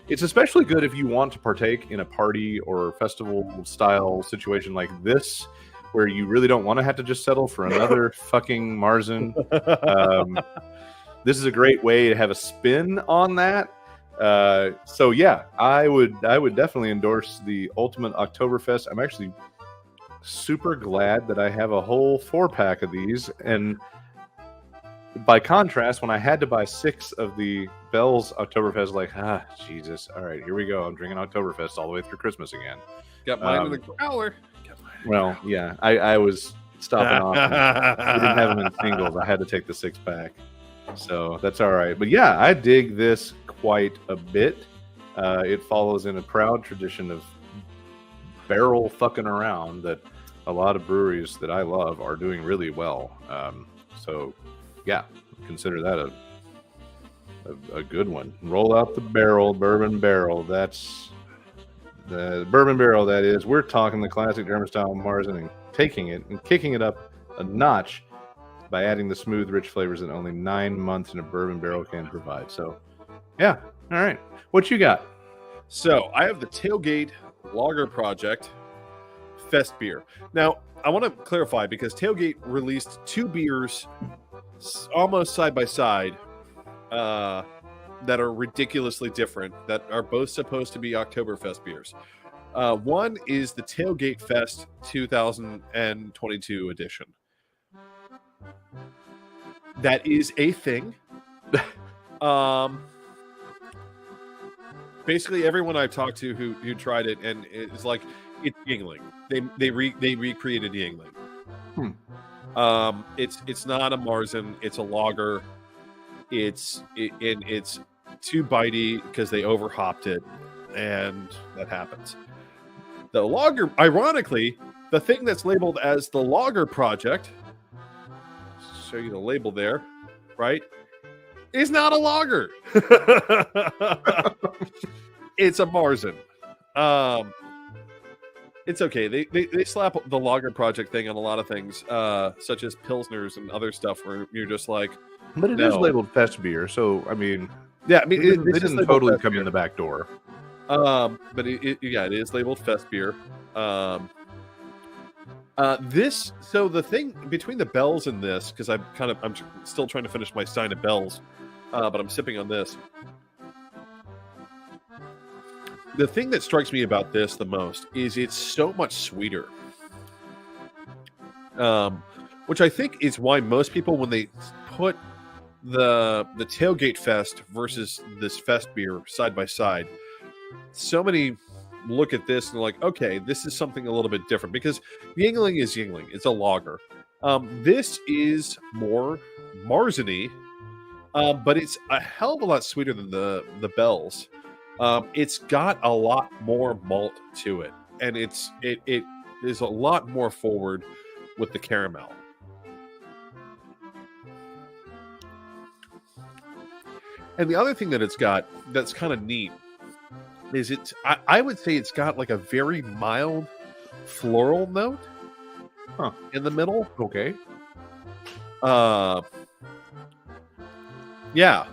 S1: It's especially good if you want to partake in a party or festival style situation like this, where you really don't want to have to just settle for another fucking Märzen. This is a great way to have a spin on that. So yeah, I would definitely endorse the Ultimate Oktoberfest. I'm actually super glad that I have a whole 4-pack of these, and by contrast, when I had to buy 6 of the Bell's Oktoberfest, like, Jesus, all right, here we go. I'm drinking Oktoberfest all the way through Christmas again.
S2: Got mine in the growler.
S1: Well, yeah, I was stopping off. We didn't have them in singles. I had to take the 6-pack. So that's all right. But yeah, I dig this quite a bit. It follows in a proud tradition of barrel fucking around that a lot of breweries that I love are doing really well. So, yeah, consider that a good one. Roll out the barrel, bourbon barrel. That's the bourbon barrel. That is, we're talking the classic German style Märzen and taking it and kicking it up a notch by adding the smooth, rich flavors that only 9 months in a bourbon barrel can provide. So, yeah, all right. What you got?
S2: So I have the Tailgate Lager Project Fest beer. Now, I want to clarify because Tailgate released 2 beers almost side by side that are ridiculously different, that are both supposed to be Oktoberfest beers. One is the Tailgate Fest 2022 edition. That is a thing. Basically, everyone I've talked to who tried it, and it's like, it's Yingling. They recreated Yingling. It's not a Märzen. It's a lager. It's too bitey because they overhopped it, and that happens. The lager, ironically, the thing that's labeled as the Lager Project, show you the label there, right, is not a lager. It's a Märzen. It's okay. They slap the Lager Project thing on a lot of things, such as Pilsners and other stuff where you're just like,
S1: but it is labeled Fest beer, so I mean,
S2: yeah, I mean,
S1: it didn't totally come in the back door.
S2: But it is labeled Fest beer. So the thing between the Bells and this, because I'm still trying to finish my Stein of Bells, but I'm sipping on this. The thing that strikes me about this the most is it's so much sweeter. Which I think is why most people, when they put the Tailgate Fest versus this Fest beer side by side, so many look at this and they're like, okay, this is something a little bit different, because Yingling is Yingling. It's a lager. This is more Märzen-y, but it's a hell of a lot sweeter than the Bells. It's got a lot more malt to it, and it is a lot more forward with the caramel. And the other thing that it's got that's kind of neat is I would say it's got like a very mild floral note in the middle.
S1: Okay.
S2: Yeah.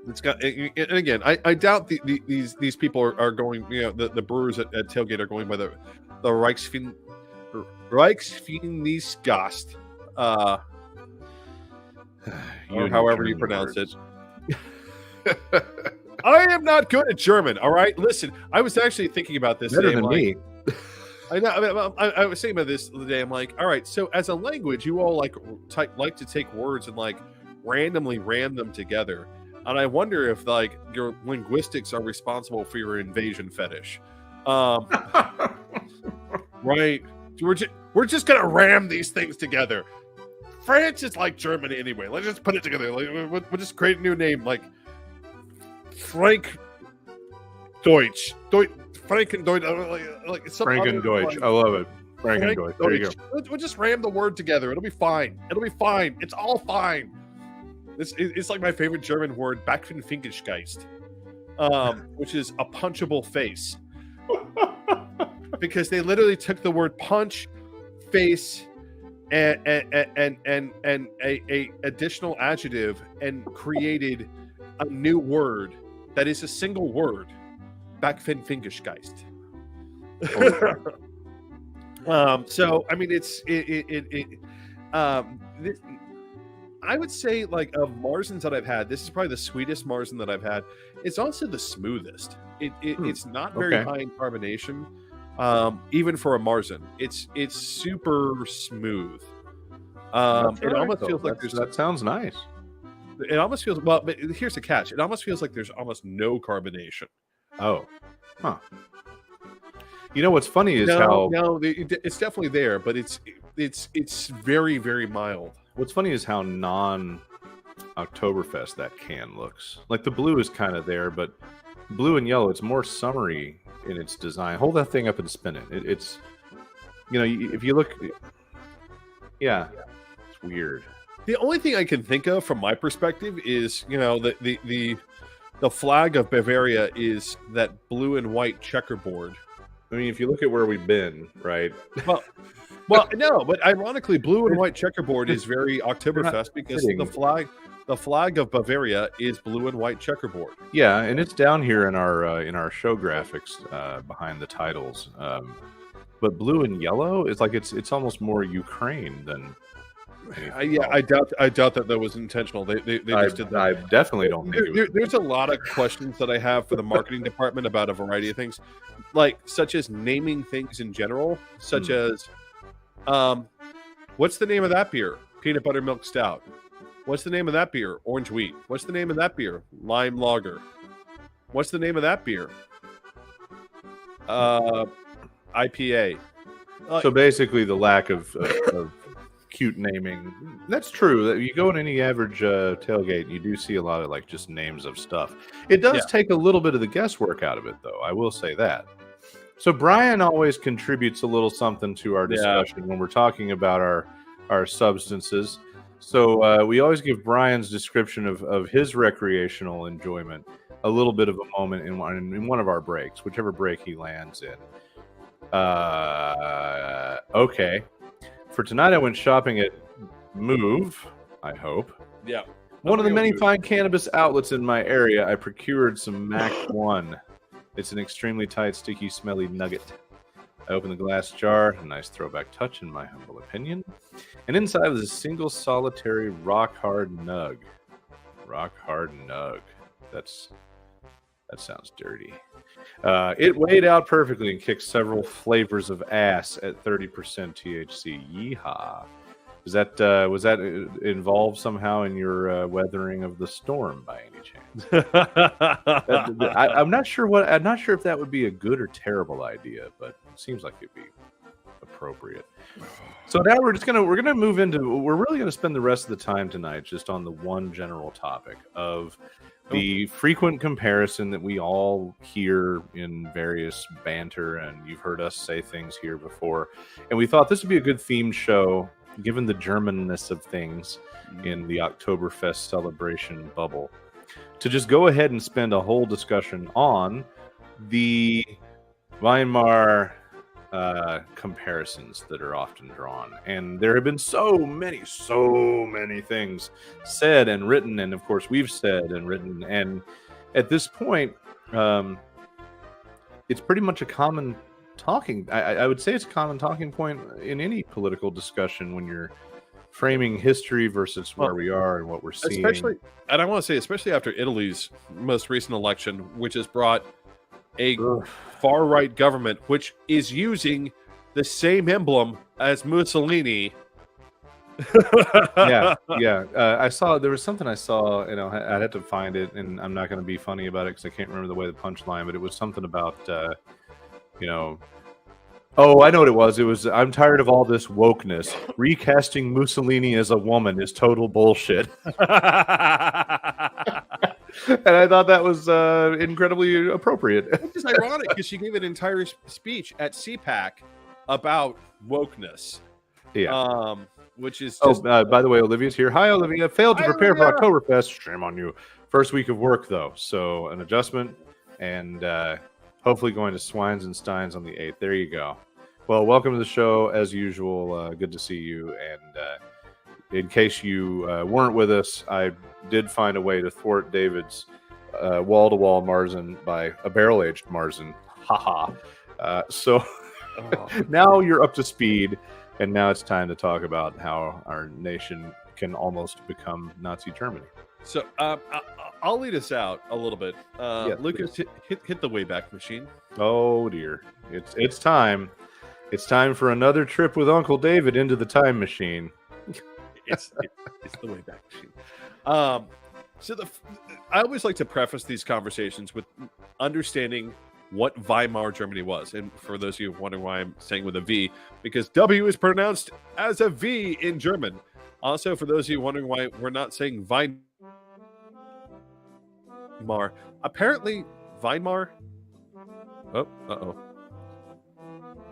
S2: It's got, and again, I doubt these people are going, the brewers at Tailgate are going by the Reichsfinnisgast, or however you pronounce it. I am not good at German. All right, listen. I was actually thinking about this.
S1: Better than me.
S2: I know. I was thinking about this the other day. I'm like, all right. So as a language, you all like to take words and like randomly ram them together. And I wonder if like your linguistics are responsible for your invasion fetish. Right? We're just gonna ram these things together. France is like Germany anyway. Let's just put it together. Like, we'll just create a new name like Frank Deutsch. Frankendeutsch. Like
S1: Frankendeutsch. I love it. Frankendeutsch. There you go.
S2: We'll just ram the word together. It'll be fine. It's all fine. It's like my favorite German word, Backfinfinkengeist, which is a punchable face. Because they literally took the word punch, face, and a additional adjective and created a new word that is a single word, Backfinfinkengeist. So I mean, I would say, like, of Märzens that I've had, this is probably the sweetest Märzen that I've had. It's also the smoothest. It's not very high in carbonation, even for a Märzen. It's super smooth. It almost feels like
S1: that sounds nice.
S2: It almost feels, well, but here's the catch. It almost feels like there's almost no carbonation.
S1: Oh, huh. You know what's funny is how
S2: it's definitely there, but it's very, very mild.
S1: What's funny is how non Oktoberfest that can looks. Like the blue is kind of there, but blue and yellow, it's more summery in its design. Hold that thing up and spin it. It's, if you look, yeah, it's weird.
S2: The only thing I can think of from my perspective is, the flag of Bavaria is that blue and white checkerboard.
S1: I mean, if you look at where we've been, right?
S2: Well, no, but ironically, blue and white checkerboard is very Oktoberfest because the flag of Bavaria is blue and white checkerboard.
S1: Yeah, and it's down here in our show graphics behind the titles. But blue and yellow is like it's almost more Ukraine than.
S2: I doubt that was intentional. They just did that.
S1: I definitely don't think
S2: there's a lot of questions that I have for the marketing department about a variety of things, such as naming things in general, such as, what's the name of that beer? Peanut butter milk stout. What's the name of that beer? Orange wheat. What's the name of that beer? Lime lager. What's the name of that beer? IPA.
S1: So basically, the lack of cute naming. That's true. That you go in any average tailgate, and you do see a lot of just names of stuff. It does take a little bit of the guesswork out of it, though. I will say that. So Brian always contributes a little something to our discussion when we're talking about our substances. So we always give Brian's description of his recreational enjoyment a little bit of a moment in one of our breaks, whichever break he lands in. Okay. For tonight, I went shopping at Move, I hope.
S2: Yeah.
S1: One of the many fine cannabis outlets in my area, I procured some Mac 1. It's an extremely tight, sticky, smelly nugget. I opened the glass jar, a nice throwback touch in my humble opinion. And inside was a single solitary rock-hard nug. Rock-hard nug. That sounds dirty. It weighed out perfectly and kicked several flavors of ass at 30% THC. Yeehaw. Was that involved somehow in your weathering of the storm by any chance? I'm not sure if that would be a good or terrible idea, but it seems like it'd be appropriate. So now we're gonna move into. We're really gonna spend the rest of the time tonight just on the one general topic of the frequent comparison that we all hear in various banter, and you've heard us say things here before. And we thought this would be a good themed show, given the Germanness of things in the Oktoberfest celebration bubble, to just go ahead and spend a whole discussion on the Weimar comparisons that are often drawn. And there have been so many things said and written, and of course we've said and written, and at this point it's pretty much a common talking. I would say it's a common talking point in any political discussion when you're framing history versus where we are and what we're seeing.
S2: And I want to say, especially after Italy's most recent election, which has brought a far-right government, which is using the same emblem as Mussolini.
S1: yeah. I saw there was something I saw. I had to find it, and I'm not going to be funny about it because I can't remember the way the punchline, but it was something about Oh, I know what it was. It was, I'm tired of all this wokeness. Recasting Mussolini as a woman is total bullshit. And I thought that was incredibly appropriate.
S2: Which is ironic because she gave an entire speech at CPAC about wokeness.
S1: Yeah.
S2: Which is just...
S1: by the way, Olivia's here. Hi, Olivia. Failed to prepare for Oktoberfest. Shame on you. First week of work, though. So an adjustment and hopefully going to Swines and Steins on the 8th. There you go. Well, welcome to the show. As usual, good to see you. And in case you weren't with us, I did find a way to thwart David's wall-to-wall Märzen by a barrel-aged Märzen. Haha. So now you're up to speed, and now it's time to talk about how our nation can almost become Nazi Germany.
S2: So I'll lead us out a little bit. Lucas, hit the Wayback Machine.
S1: Oh dear, it's time. It's time for another trip with Uncle David into the time machine.
S2: It's the Wayback Machine. I always like to preface these conversations with understanding what Weimar Germany was. And for those of you wondering why I'm saying with a V, because W is pronounced as a V in German. Also, for those of you wondering why we're not saying Weimar Weimar. Apparently, Weimar. Oh, uh-oh.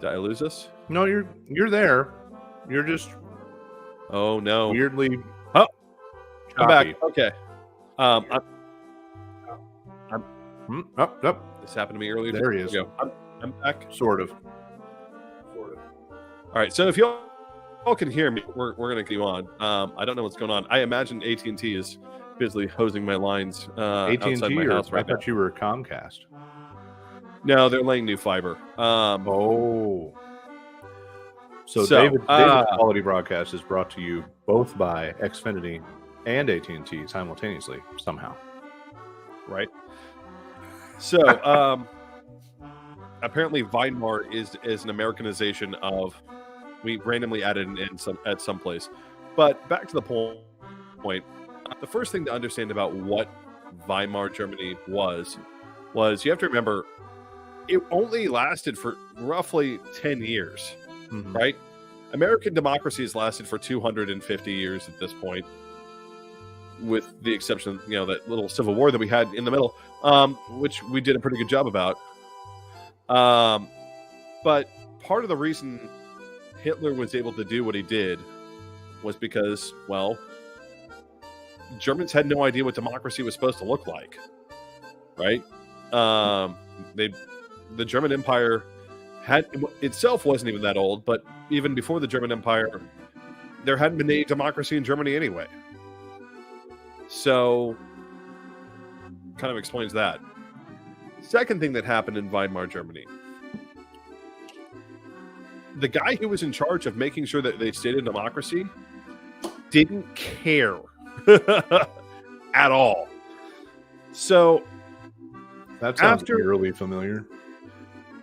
S2: Did I lose us?
S1: No, you're there. You're just
S2: Oh no!
S1: weirdly.
S2: Oh, I'm
S1: choppy.
S2: back. Okay.
S1: Up.
S2: This happened to me earlier.
S1: There he is.
S2: Go. I'm back.
S1: Sort of.
S2: All right. So if you all can hear me, we're gonna go on. I don't know what's going on. I imagine AT&T is busily hosing my lines outside my house right
S1: I thought you were Comcast.
S2: now. No, they're laying new fiber.
S1: So
S2: So,
S1: David's Quality Broadcast is brought to you both by Xfinity and AT&T simultaneously somehow.
S2: right. So apparently Weimar is an Americanization of, we randomly added in at some place. But back to the point, the first thing to understand about what Weimar Germany was you have to remember it only lasted for roughly 10 years, right? American democracy has lasted for 250 years at this point, with the exception of, that little civil war that we had in the middle, which we did a pretty good job about. But part of the reason Hitler was able to do what he did was because, well, Germans had no idea what democracy was supposed to look like, right? The German Empire itself wasn't even that old, but even before the German Empire, there hadn't been any democracy in Germany anyway. So, kind of explains that. Second thing that happened in Weimar Germany, the guy who was in charge of making sure that they stayed in democracy didn't care at all. So
S1: that sounds eerily familiar.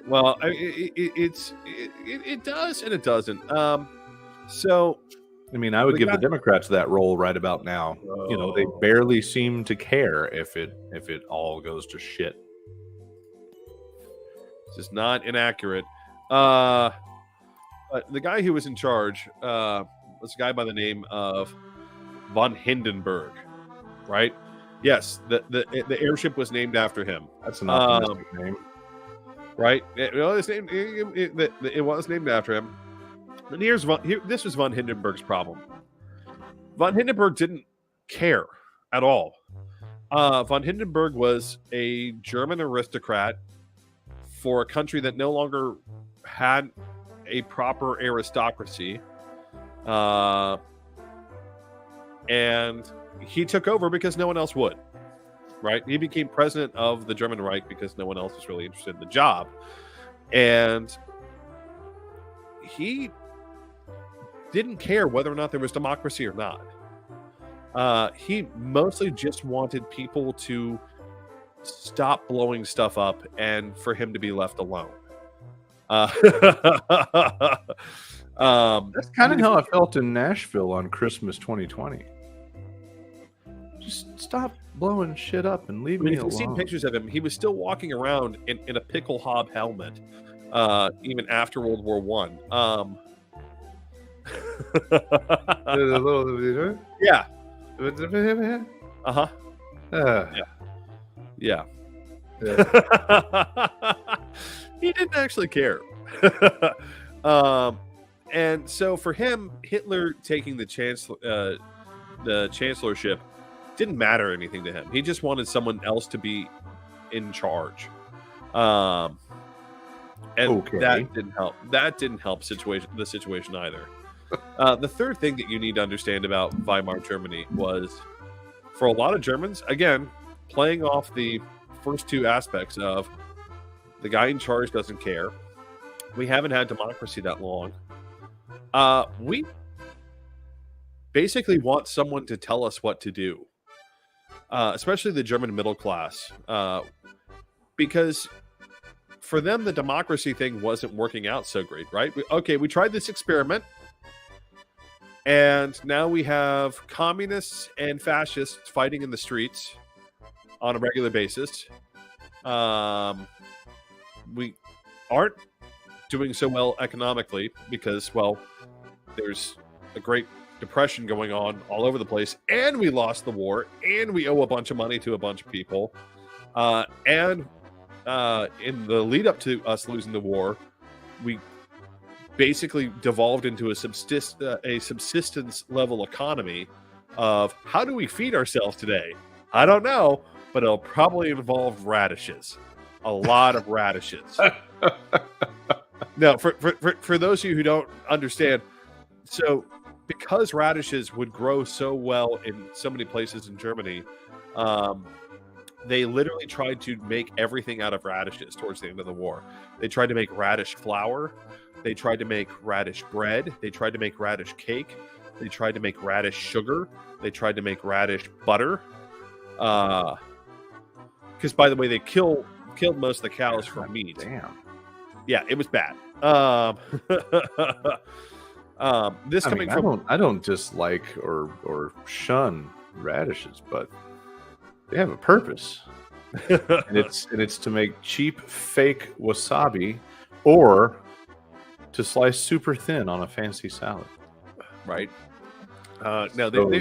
S2: Well, it does and it doesn't. So,
S1: I mean, I would give the Democrats that role right about now. They barely seem to care if it all goes to shit.
S2: This is not inaccurate. But the guy who was in charge was a guy by the name of von Hindenburg, right? Yes, the airship was named after him.
S1: That's an optimistic name.
S2: Right? It was named after him. And this was von Hindenburg's problem. Von Hindenburg didn't care at all. Von Hindenburg was a German aristocrat for a country that no longer had a proper aristocracy. And he took over because no one else would. Right? He became president of the German Reich because no one else was really interested in the job. And he didn't care whether or not there was democracy or not. He mostly just wanted people to stop blowing stuff up and for him to be left alone.
S1: That's kind of how I felt in Nashville on Christmas 2020. Just stop blowing shit up and leave me alone.
S2: If you've seen pictures of him, he was still walking around in a pickle hob helmet, even after World War One. Yeah. Uh-huh. Yeah. He didn't actually care. And so for him, Hitler taking the chancellorship didn't matter anything to him. He just wanted someone else to be in charge. And that didn't help. That didn't help the situation either. The third thing that you need to understand about Weimar Germany was, for a lot of Germans, again, playing off the first two aspects of the guy in charge doesn't care. We haven't had democracy that long. We basically want someone to tell us what to do. Especially the German middle class, because for them the democracy thing wasn't working out so great, right? We tried this experiment, and now we have communists and fascists fighting in the streets on a regular basis. We aren't doing so well economically because, well, there's a great depression going on all over the place, and we lost the war, and we owe a bunch of money to a bunch of people. And in the lead up to us losing the war, we basically devolved into a subsistence level economy of how do we feed ourselves today? I don't know, but it'll probably involve radishes, a lot of radishes. Now, for those of you who don't understand, so because radishes would grow so well in so many places in Germany, they literally tried to make everything out of radishes towards the end of the war. They tried to make radish flour. They tried to make radish bread. They tried to make radish cake. They tried to make radish sugar. They tried to make radish butter. Because, by the way, they killed most of the cows for meat.
S1: Damn.
S2: Yeah, it was bad.
S1: I don't dislike or shun radishes, but they have a purpose, and it's to make cheap fake wasabi, or to slice super thin on a fancy salad.
S2: Right. No, they were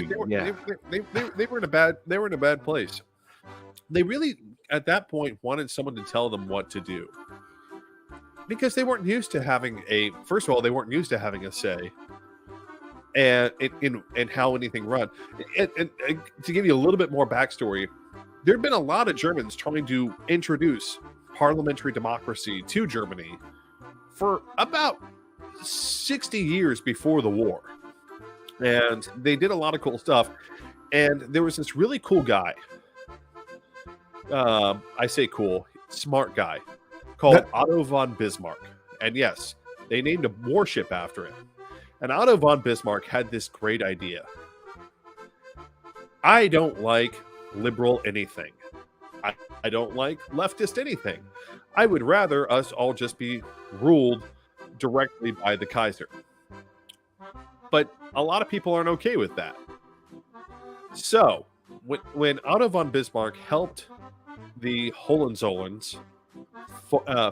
S2: in a bad place. They really, at that point, wanted someone to tell them what to do, because they weren't used to having first of all, they weren't used to having a say and in how anything run. And to give you a little bit more backstory, there had been a lot of Germans trying to introduce parliamentary democracy to Germany for about 60 years before the war. And they did a lot of cool stuff. And there was this really cool guy. I say cool, smart guy called Otto von Bismarck. And yes, they named a warship after him. And Otto von Bismarck had this great idea. I don't like liberal anything. I don't like leftist anything. I would rather us all just be ruled directly by the Kaiser. But a lot of people aren't okay with that. So, when Otto von Bismarck helped the Hohenzollerns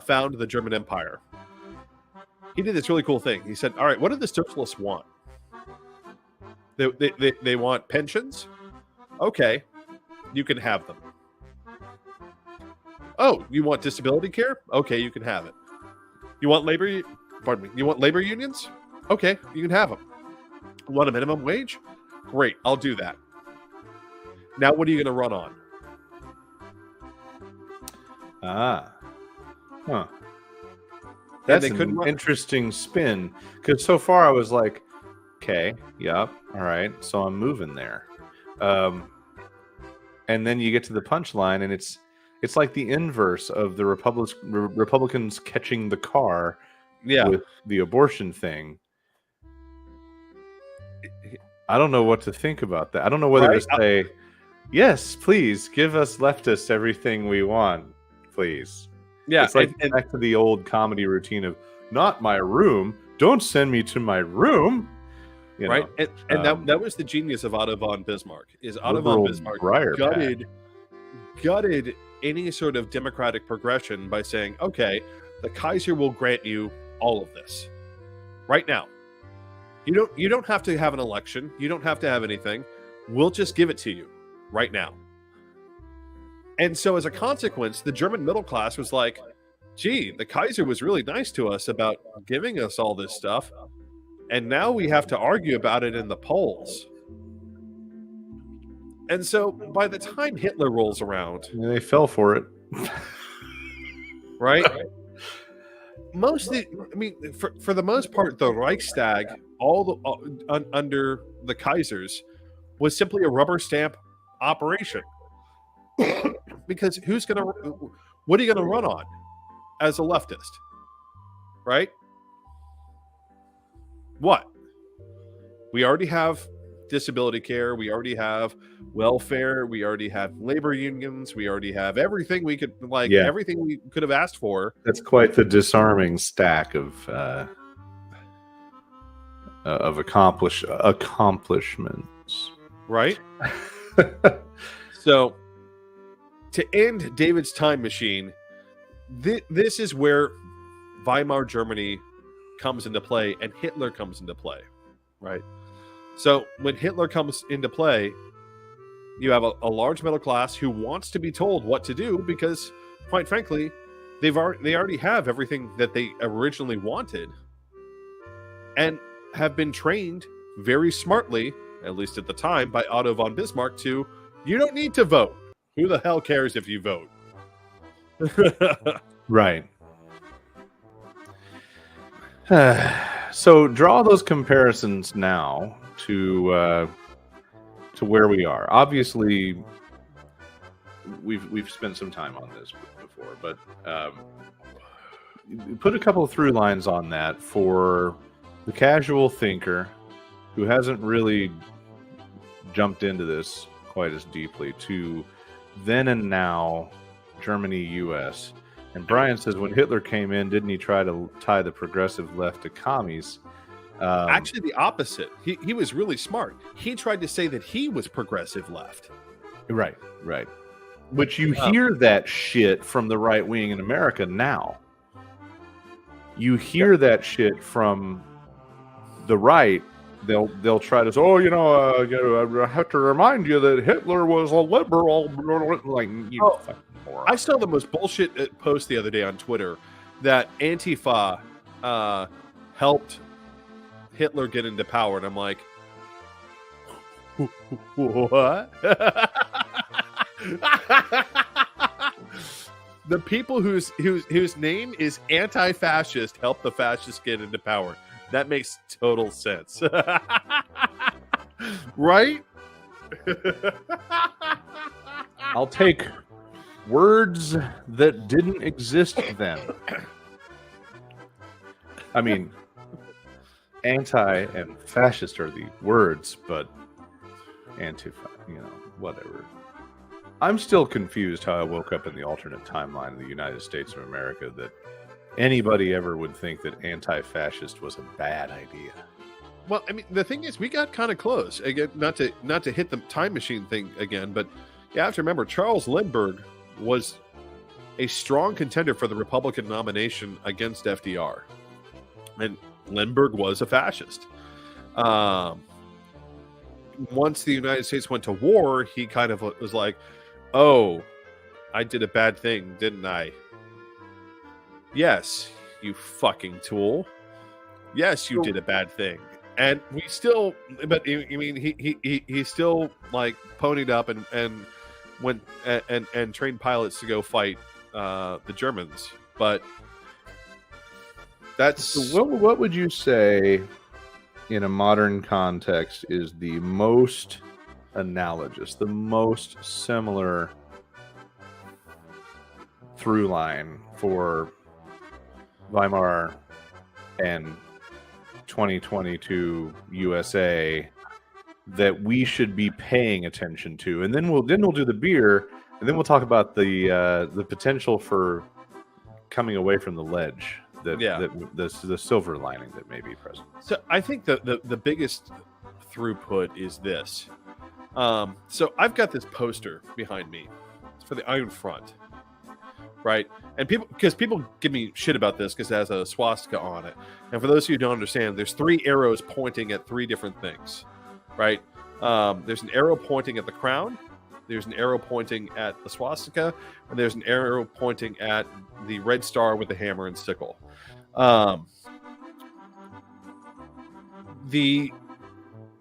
S2: found the German Empire, he did this really cool thing. He said, all right, what do the socialists want? They want pensions? Okay, you can have them. Oh, you want disability care? Okay, you can have it. You want labor unions? Okay, you can have them. Want a minimum wage? Great, I'll do that. Now, what are you going to run on?
S1: That's an interesting spin, because so far I was like, okay, yep, all right, so I'm moving there. And then you get to the punchline, and it's like the inverse of the Republicans catching the car with the abortion thing. I don't know what to think about that. I don't know whether to say, yes, please, give us leftists everything we want, please.
S2: Yeah,
S1: it's like back to the old comedy routine of, not my room, don't send me to my room. You
S2: right,
S1: know,
S2: and that was the genius of Otto von Bismarck. Is Otto von Bismarck gutted any sort of democratic progression by saying, okay, the Kaiser will grant you all of this right now. You don't have to have an election. You don't have to have anything. We'll just give it to you right now. And so as a consequence, the German middle class was like, gee, the Kaiser was really nice to us about giving us all this stuff. And now we have to argue about it in the polls. And so by the time Hitler rolls around...
S1: they fell for it.
S2: Right? For the most part, the Reichstag, under the Kaisers, was simply a rubber stamp operation. Because what are you going to run on as a leftist? Right? What? We already have disability care. We already have welfare. We already have labor unions. We already have everything we could, everything we could have asked for.
S1: That's quite the disarming stack of accomplishments.
S2: Right? So, to end David's time machine, this is where Weimar Germany comes into play and Hitler comes into play, right? So when Hitler comes into play, you have a large middle class who wants to be told what to do because, quite frankly, they already have everything that they originally wanted and have been trained very smartly, at least at the time, by Otto von Bismarck to, you don't need to vote. Who the hell cares if you vote?
S1: Right. So draw those comparisons now to where we are. Obviously, we've spent some time on this before, but put a couple of through lines on that for the casual thinker who hasn't really jumped into this quite as deeply to then and now Germany, U.S. And Brian says when Hitler came in, didn't he try to tie the progressive left to commies?
S2: Actually, the opposite. He was really smart. He tried to say that he was progressive left.
S1: Right. But you hear that shit from the right wing in America now. You hear that shit from the right. They'll try to say, I have to remind you that Hitler was a liberal. Like,
S2: I saw the most bullshit post the other day on Twitter that Antifa helped Hitler get into power, and I'm like, what? The people whose name is anti-fascist help the fascists get into power. That makes total sense. Right?
S1: I'll take words that didn't exist then. I mean, anti and fascist are the words, but antifa, whatever. I'm still confused how I woke up in the alternate timeline of the United States of America that anybody ever would think that anti-fascist was a bad idea.
S2: Well, I mean, the thing is, we got kind of close. Again, not to hit the time machine thing again, but you have to remember Charles Lindbergh was a strong contender for the Republican nomination against FDR, and Lindbergh was a fascist. Once the United States went to war, he kind of was like, "Oh, I did a bad thing, didn't I?" Yes, you fucking tool. Yes, you did a bad thing. And we still, but I mean, he still like ponied up and went and trained pilots to go fight the Germans. But that's
S1: so what would you say in a modern context is the most analogous, the most similar through line for Weimar and 2022 USA that we should be paying attention to? And then we'll do the beer, and then we'll talk about the potential for coming away from the ledge, the silver lining that may be present.
S2: So I think the biggest throughput is this. So I've got this poster behind me. It's for the Iron Front. Right, and people give me shit about this because it has a swastika on it. And for those of you who don't understand, there's 3 arrows pointing at 3 different things. Right, there's an arrow pointing at the crown, there's an arrow pointing at the swastika, and there's an arrow pointing at the red star with the hammer and sickle. The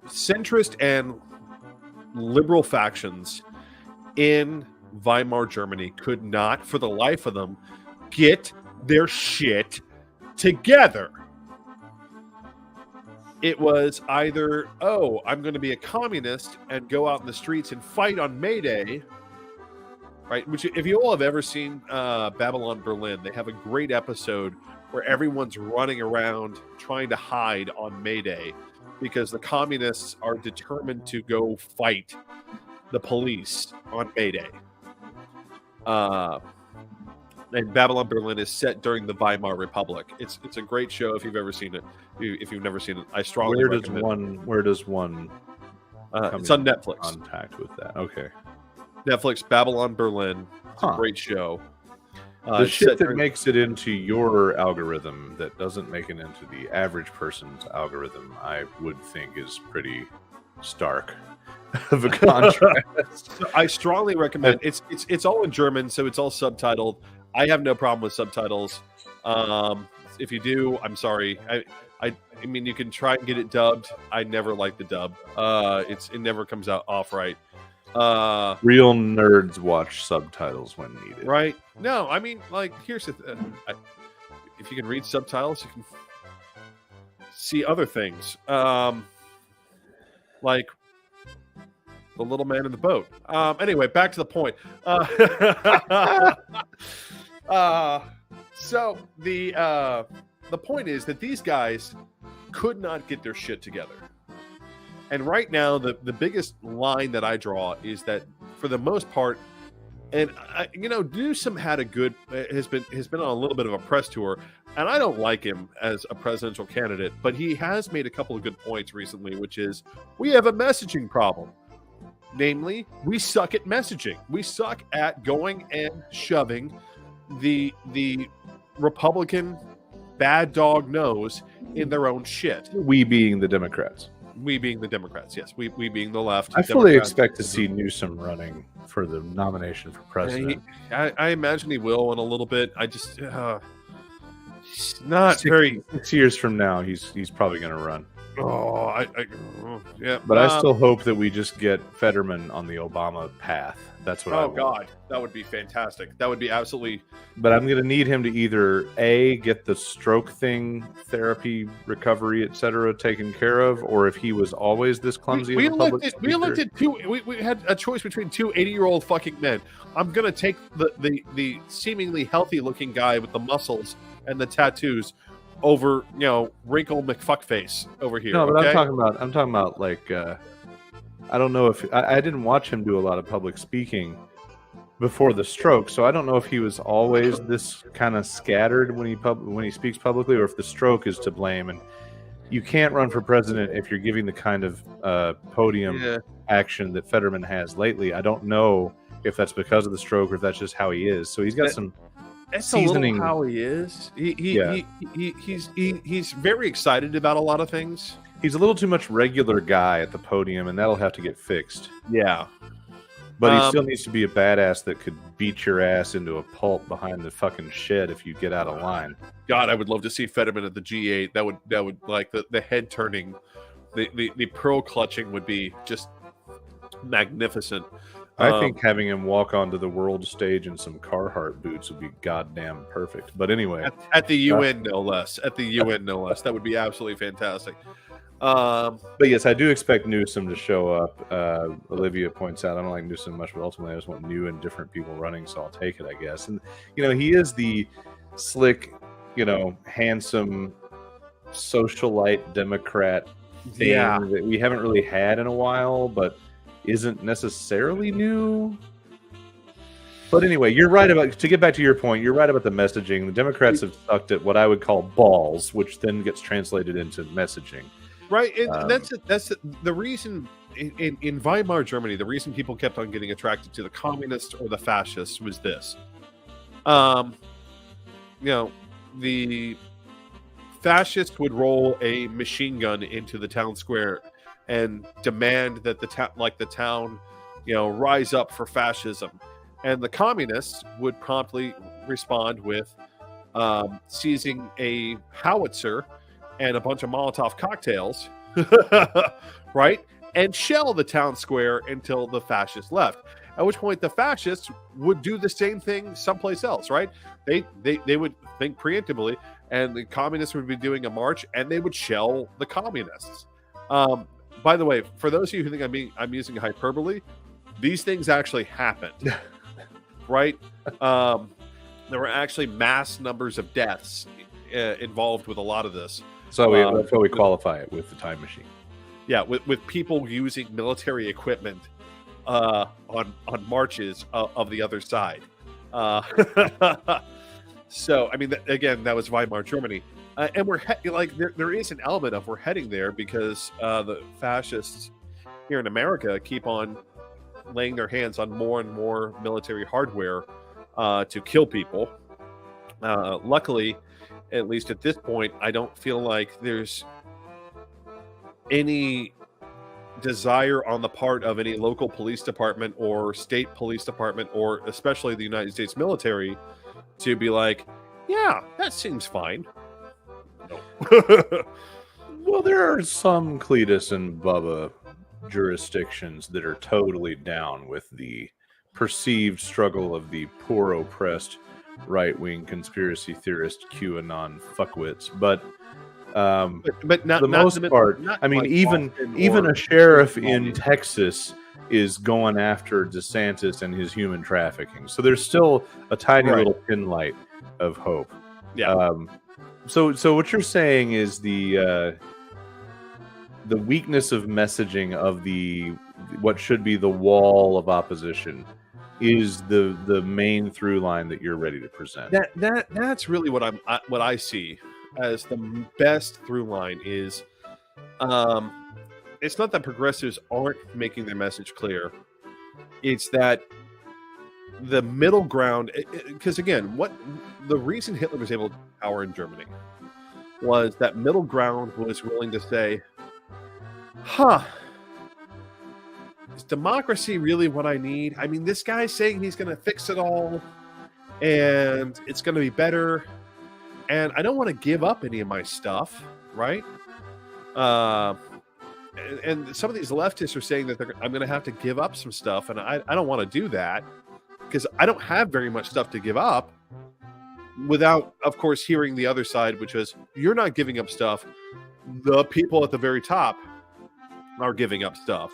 S2: centrist and liberal factions in Weimar Germany could not, for the life of them, get their shit together. It was either, I'm going to be a communist and go out in the streets and fight on May Day, right? Which, if you all have ever seen Babylon Berlin, they have a great episode where everyone's running around trying to hide on May Day because the communists are determined to go fight the police on May Day. And Babylon Berlin is set during the Weimar Republic. It's a great show if you've ever seen it. If you've never seen it, I strongly recommend.
S1: Where does one?
S2: It's on Netflix.
S1: Contact with that. Okay.
S2: Netflix, Babylon Berlin. It's a great show.
S1: The shit that makes it into your algorithm that doesn't make it into the average person's algorithm, I would think, is pretty stark. of a contrast.
S2: So I strongly recommend it's all in German, so it's all subtitled. I have no problem with subtitles. If you do, I'm sorry. I mean, you can try and get it dubbed. I never like the dub. It never comes out off right.
S1: Real nerds watch subtitles when needed.
S2: Right? No, I mean, like, here's the if you can read subtitles, you can see other things. Like the little man in the boat. Anyway, back to the point. So the point is that these guys could not get their shit together. And right now, the biggest line that I draw is that for the most part, and Newsom had has been on a little bit of a press tour, and I don't like him as a presidential candidate, but he has made a couple of good points recently, which is we have a messaging problem. Namely, we suck at messaging. We suck at going and shoving the Republican bad dog nose in their own shit.
S1: We being the Democrats.
S2: We being the Democrats, yes. We being the left.
S1: I fully expect to see Newsom running for the nomination for president.
S2: I imagine he will in a little bit. I just he's not
S1: 6 years from now, he's probably going to run.
S2: Yeah.
S1: But I still hope that we just get Fetterman on the Obama path. That's what I want.
S2: God, that would be fantastic. That would be absolutely.
S1: But I'm going to need him to either A, get the stroke thing, therapy, recovery, etc., taken care of, or if he was always this clumsy.
S2: We elected two. We had a choice between two 80-year-old fucking men. I'm going to take the seemingly healthy-looking guy with the muscles and the tattoos over, wrinkle McFuckface over here.
S1: No, but
S2: okay?
S1: I'm talking about like, I don't know if I didn't watch him do a lot of public speaking before the stroke, so I don't know if he was always this kind of scattered when he speaks publicly, or if the stroke is to blame. And you can't run for president if you're giving the kind of podium action that Fetterman has lately. I don't know if that's because of the stroke or if that's just how he is. So he's got some.
S2: That's
S1: seasoning.
S2: A little how he is. He's very excited about a lot of things.
S1: He's a little too much regular guy at the podium, and that'll have to get fixed.
S2: Yeah,
S1: but he still needs to be a badass that could beat your ass into a pulp behind the fucking shed if you get out of line.
S2: God, I would love to see Fetterman at the G8. That would like the head turning, the pearl clutching would be just magnificent.
S1: I think having him walk onto the world stage in some Carhartt boots would be goddamn perfect. But anyway,
S2: at the UN no less. At the UN no less. That would be absolutely fantastic.
S1: But yes, I do expect Newsom to show up. Olivia points out I don't like Newsom much, but ultimately I just want new and different people running, so I'll take it, I guess. And he is the slick, handsome socialite Democrat thing that we haven't really had in a while, but isn't necessarily new. But anyway, you're right to get back to your point, you're right about the messaging. The Democrats have sucked at what I would call balls, which then gets translated into messaging.
S2: Right, and that's the reason in Weimar Germany, the reason people kept on getting attracted to the communists or the fascists was this. The fascists would roll a machine gun into the town square and demand that the town, rise up for fascism, and the communists would promptly respond with seizing a howitzer and a bunch of Molotov cocktails, right, and shell the town square until the fascists left. At which point the fascists would do the same thing someplace else, right? They would think preemptively, and the communists would be doing a march, and they would shell the communists. By the way, for those of you who think I'm using hyperbole, these things actually happened, right? There were actually mass numbers of deaths involved with a lot of this.
S1: So that's why we qualify it with the time machine.
S2: Yeah, with people using military equipment on marches of the other side. So, I mean, again, that was Weimar Germany. And we're there is an element of we're heading there because the fascists here in America keep on laying their hands on more and more military hardware to kill people. Luckily, at least at this point, I don't feel like there's any desire on the part of any local police department or state police department, or especially the United States military, to be like, yeah, that seems fine. No.
S1: Well, there are some Cletus and Bubba jurisdictions that are totally down with the perceived struggle of the poor oppressed right-wing conspiracy theorist QAnon fuckwits, but
S2: not
S1: for the most part, I mean, even a sheriff in Texas is going after DeSantis and his human trafficking. So there's still a tiny little pin light of hope.
S2: Yeah.
S1: So what you're saying is the weakness of messaging of what should be the wall of opposition is the main through line that you're ready to present.
S2: That's really what I see as the best through line is, it's not that progressives aren't making their message clear. It's that the middle ground, because again, what the reason Hitler was able to power in Germany was that middle ground was willing to say, is democracy really what I need? I mean, this guy's saying he's going to fix it all and it's going to be better, and I don't want to give up any of my stuff, right? And some of these leftists are saying that I'm going to have to give up some stuff, and I don't want to do that because I don't have very much stuff to give up, without, of course, hearing the other side, which is, you're not giving up stuff. The people at the very top are giving up stuff,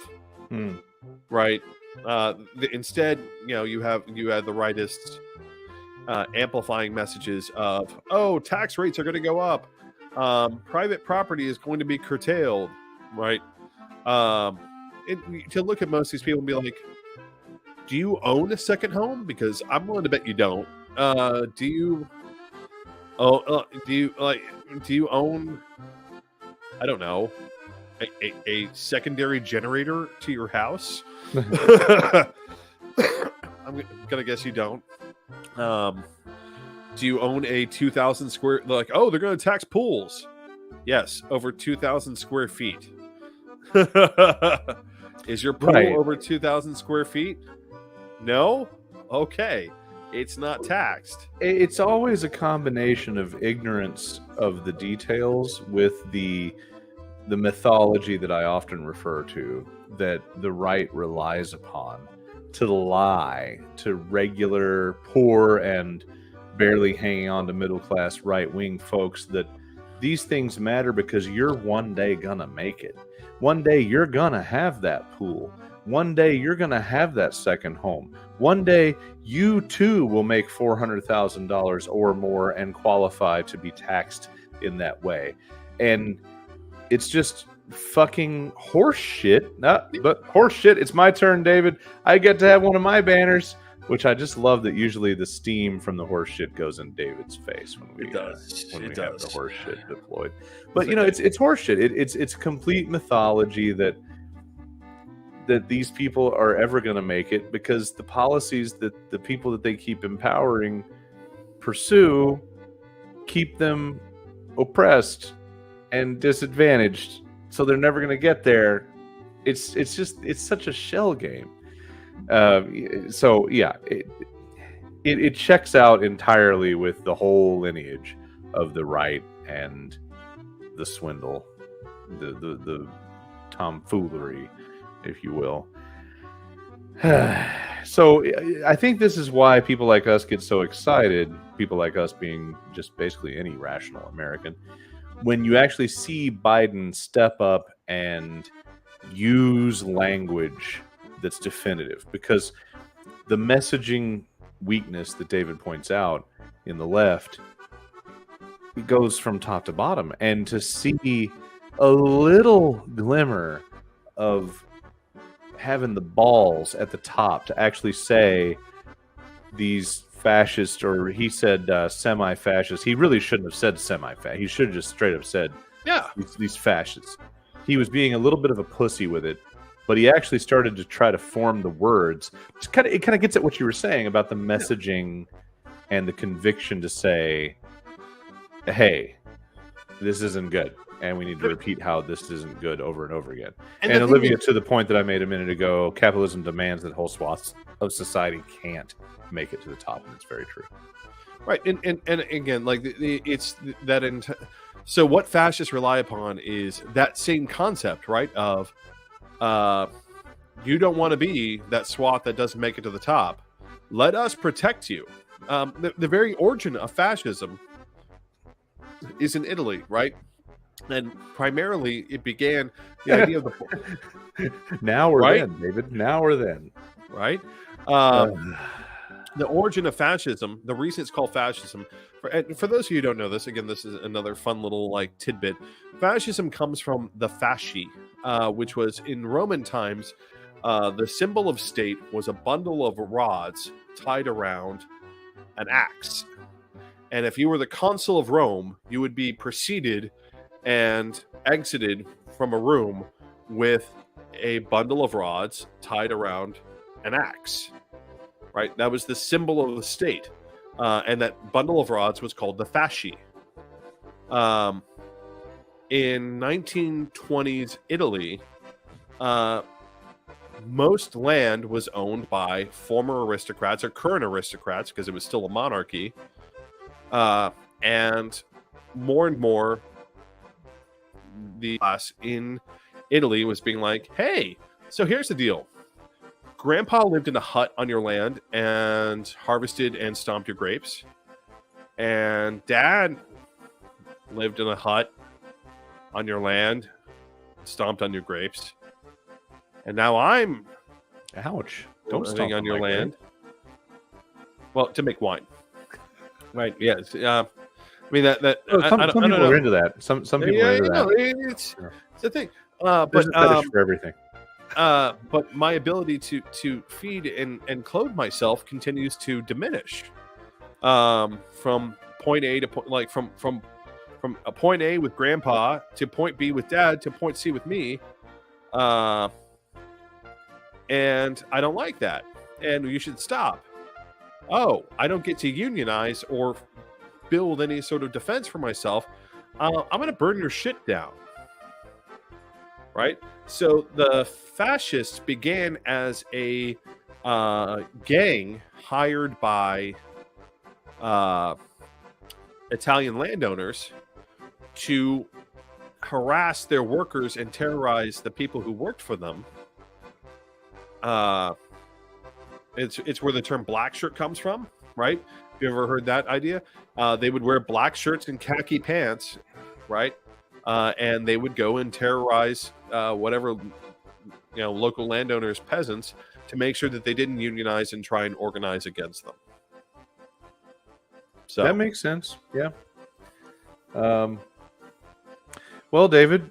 S2: right? Instead, you had the rightists amplifying messages of, oh, tax rates are going to go up, private property is going to be curtailed, right? To look at most of these people and be like, do you own a second home? Because I'm willing to bet you don't. Do you own, I don't know, a secondary generator to your house? I'm gonna guess you don't. Do you own a 2,000 square? Like, oh, they're gonna tax pools. Yes, over 2,000 square feet. Is your pool over 2,000 square feet? No? Okay. It's not taxed.
S1: It's always a combination of ignorance of the details with the mythology that I often refer to, that the right relies upon to lie to regular, poor, and barely hanging on to middle-class right-wing folks, that these things matter because you're one day gonna make it. One day you're gonna have that pool. One day you're gonna have that second home. One day you too will make $400,000 or more and qualify to be taxed in that way. And it's just fucking horse shit. But horse shit. It's my turn, David. I get to have one of my banners, which I just love that usually the steam from the horse shit goes in David's face when we have the horse shit deployed. But it's horse shit. It's complete mythology that these people are ever going to make it, because the policies that the people that they keep empowering pursue keep them oppressed and disadvantaged, so they're never going to get there. It's such a shell game. So yeah, it checks out entirely with the whole lineage of the right and the swindle, the tomfoolery, if you will. So I think this is why people like us get so excited, people like us being just basically any rational American, when you actually see Biden step up and use language that's definitive. Because the messaging weakness that David points out in the left, it goes from top to bottom. And to see a little glimmer of having the balls at the top to actually say these fascist, or he said semi-fascist. He really shouldn't have said semi-fascist. He should have just straight up said, these fascists. He was being a little bit of a pussy with it, but he actually started to try to form the words. It kind of gets at what you were saying about the messaging and the conviction to say, hey, this isn't good. and we need to repeat how this isn't good over and over again.
S2: And
S1: And
S2: the thing
S1: Olivia,
S2: is-
S1: to the point that I made a minute ago, capitalism demands that whole swaths of society can't make it to the top, and it's very true.
S2: Right, and again, like it's that. So what fascists rely upon is that same concept, right? Of you don't want to be that swath that doesn't make it to the top. Let us protect you. The very origin of fascism is in Italy, right? And primarily, it began the idea of the
S1: Now or
S2: Right?
S1: then, David. Now or then.
S2: right. The origin of fascism, the reason it's called fascism, for those of you who don't know this, again, this is another fun little like tidbit. Fascism comes from the fasci, which was in Roman times, the symbol of state was a bundle of rods tied around an axe. And if you were the consul of Rome, you would be preceded and exited from a room with a bundle of rods tied around an axe. Right, that was the symbol of the state, and that bundle of rods was called the fasci. In 1920s Italy, most land was owned by former aristocrats or current aristocrats because it was still a monarchy, and more the class in Italy was being like, "Hey, so here's the deal." Grandpa lived in a hut on your land and harvested and stomped your grapes. And Dad lived in a hut on your land, stomped on your grapes. And now I'm
S1: Ouch. Don't
S2: living
S1: stomp
S2: on your
S1: my
S2: land. Well, to make wine. Right, yes. I mean, that
S1: Oh, some
S2: I don't
S1: people
S2: know.
S1: are into that. Some people
S2: Yeah,
S1: are into
S2: you know,
S1: that.
S2: it's
S1: Yeah.
S2: the thing.
S1: There's a fetish for everything.
S2: But my ability to feed and clothe myself continues to diminish. From point A to point, like from a point A with Grandpa to point B with Dad to point C with me, and I don't like that. And you should stop. Oh, I don't get to unionize or build any sort of defense for myself. I'm going to burn your shit down. Right? So the fascists began as a gang hired by Italian landowners to harass their workers and terrorize the people who worked for them. It's where the term black shirt comes from, right? Have you ever heard that idea? They would wear black shirts and khaki pants, right? And they would go and terrorize whatever local landowners, peasants, to make sure that they didn't unionize and try and organize against them. So
S1: That makes sense. Yeah. Well, David,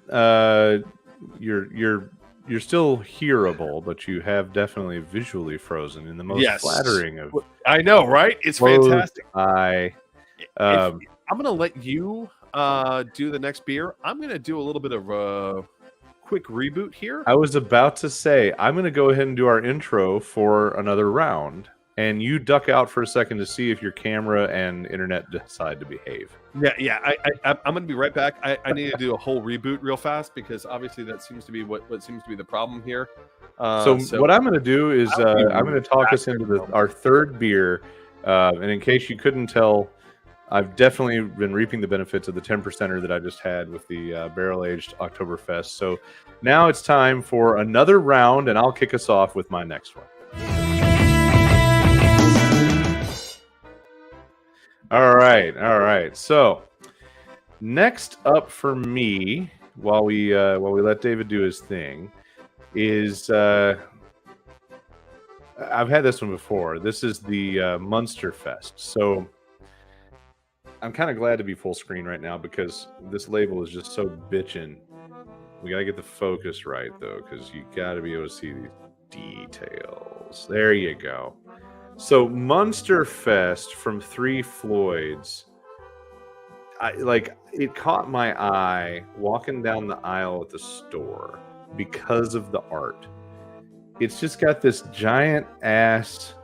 S1: you're still hearable, but you have definitely visually frozen in the most
S2: Yes.
S1: flattering of
S2: I know, right? It's
S1: closed
S2: fantastic.
S1: eye.
S2: I'm going to let you do the next beer. I'm going to do a little bit of a quick reboot here.
S1: I was about to say, I'm going to go ahead and do our intro for another round, and you duck out for a second to see if your camera and internet decide to behave.
S2: Yeah. I'm going to be right back. I need to do a whole reboot real fast because obviously that seems to be what seems to be the problem here.
S1: So what I'm going to do is I'm going to talk us into our third beer, and in case you couldn't tell, I've definitely been reaping the benefits of the 10%er that I just had with the barrel-aged Oktoberfest. So now it's time for another round, and I'll kick us off with my next one. All right. So next up for me, while we let David do his thing, is I've had this one before. This is the Munster Fest. So I'm kind of glad to be full screen right now because this label is just so bitchin'. We gotta get the focus right though, because you gotta be able to see these details. There you go. So Munster Fest from Three Floyds. It caught my eye walking down the aisle at the store because of the art. It's just got this giant ass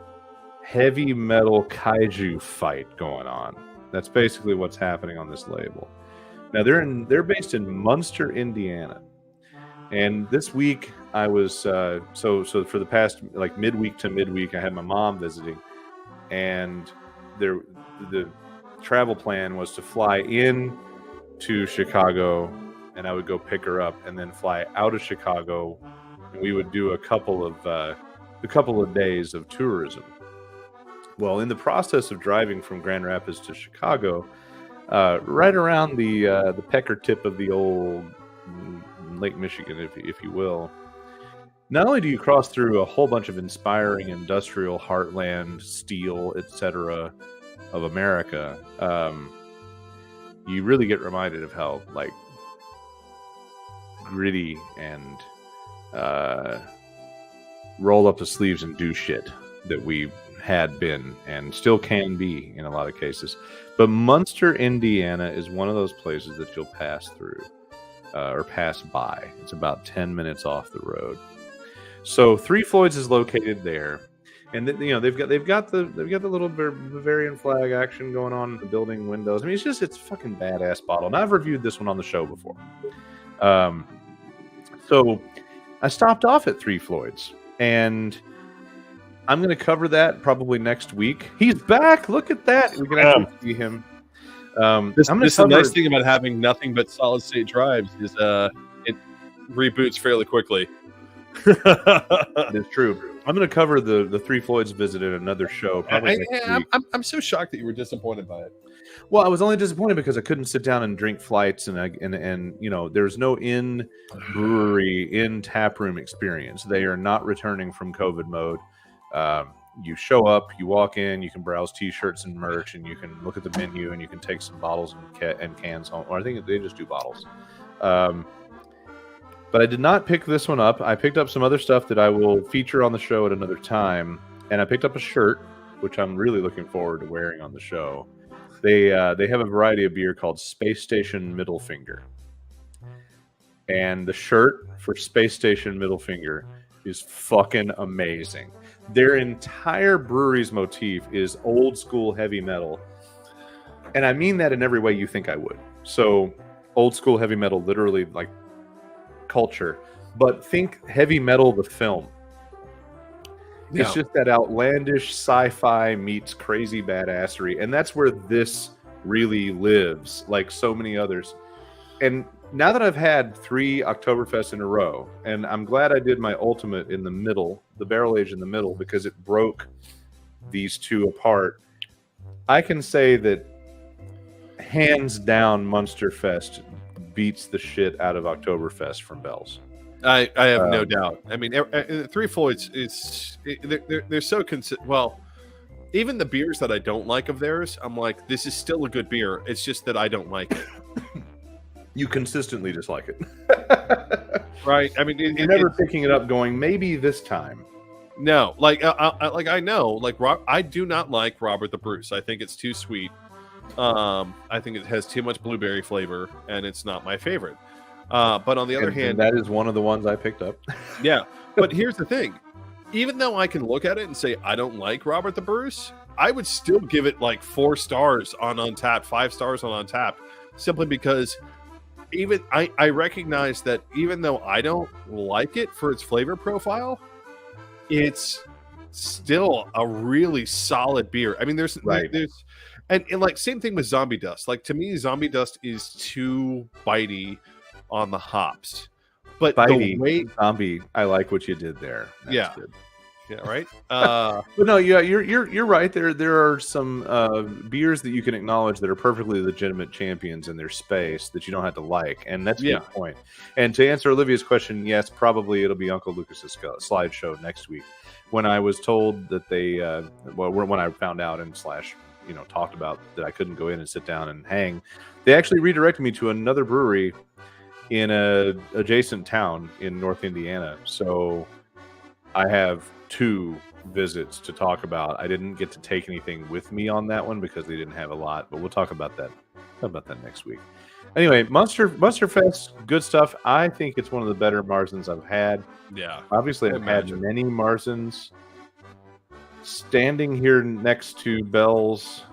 S1: heavy metal kaiju fight going on. That's basically what's happening on this label. Now they're based in Munster, Indiana, and this week I was so for the past like midweek to midweek I had my mom visiting, and the travel plan was to fly in to Chicago, and I would go pick her up, and then fly out of Chicago, and we would do a couple of days of tourism. Well, in the process of driving from Grand Rapids to Chicago, right around the pecker tip of the old Lake Michigan, if you will, not only do you cross through a whole bunch of inspiring industrial heartland, steel, etc. of America, you really get reminded of how like gritty and roll up the sleeves and do shit that we had been and still can be in a lot of cases. But Munster, Indiana is one of those places that you'll pass through or pass by. It's about 10 minutes off the road. So Three Floyds is located there, and they've got the little Bavarian flag action going on in the building windows. I mean, it's fucking badass bottle. And I've reviewed this one on the show before. So I stopped off at Three Floyds, and I'm going to cover that probably next week. He's back. Look at that. We can actually see him.
S2: This is the nice thing about having nothing but solid state drives is it reboots fairly quickly.
S1: It's true. I'm going to cover the Three Floyds visit in another show. Probably next week.
S2: I'm so shocked that you were disappointed by it.
S1: Well, I was only disappointed because I couldn't sit down and drink flights, and there's no in brewery, in tap room experience. They are not returning from COVID mode. You show up, you walk in, you can browse T-shirts and merch, and you can look at the menu, and you can take some bottles and cans home. Or I think they just do bottles. But I did not pick this one up. I picked up some other stuff that I will feature on the show at another time, and I picked up a shirt, which I'm really looking forward to wearing on the show. They have a variety of beer called Space Station Middle Finger, and the shirt for Space Station Middle Finger is fucking amazing. Their entire brewery's motif is old school heavy metal, and I mean that in every way you think I would. So old school heavy metal, literally like culture, but think heavy metal the film. It's just that outlandish sci-fi meets crazy badassery, and that's where this really lives, like so many others. And now that I've had 3 Oktoberfests in a row, and I'm glad I did my ultimate in the middle, the barrel age in the middle, because it broke these two apart, I can say that hands down Munsterfest beats the shit out of Oktoberfest from Bell's.
S2: I have no doubt. I mean, Three Floyds they're so consistent. Well, even the beers that I don't like of theirs, I'm like, this is still a good beer. It's just that I don't like it.
S1: You consistently dislike it,
S2: right? I mean,
S1: you're never picking it up, going maybe this time.
S2: No, I know, I do not like Robert the Bruce. I think it's too sweet. I think it has too much blueberry flavor, and it's not my favorite. But on the other hand,
S1: that is one of the ones I picked up.
S2: Yeah, but here's the thing: even though I can look at it and say I don't like Robert the Bruce, I would still give it like 4 stars on Untappd, 5 stars on Untappd, simply because even I recognize that even though I don't like it for its flavor profile, it's still a really solid beer. I mean, there's and like same thing with Zombie Dust. Like to me, Zombie Dust is too bitey on the hops. But
S1: bitey,
S2: the way
S1: Zombie, I like what you did there. That's good.
S2: Yeah, right.
S1: But no, yeah, you're right. There are some beers that you can acknowledge that are perfectly legitimate champions in their space that you don't have to like, and that's a good point. And to answer Olivia's question, yes, probably it'll be Uncle Lucas's slideshow next week. When I was told that they, when I found out and talked about that I couldn't go in and sit down and hang, they actually redirected me to another brewery in a adjacent town in North Indiana. So I have 2 visits to talk about. I didn't get to take anything with me on that one because they didn't have a lot, but we'll talk about that next week. Anyway, Munsterfest, good stuff. I think it's one of the better Märzens I've had.
S2: Yeah.
S1: Obviously, I've had many Märzens. Standing here next to Bell's,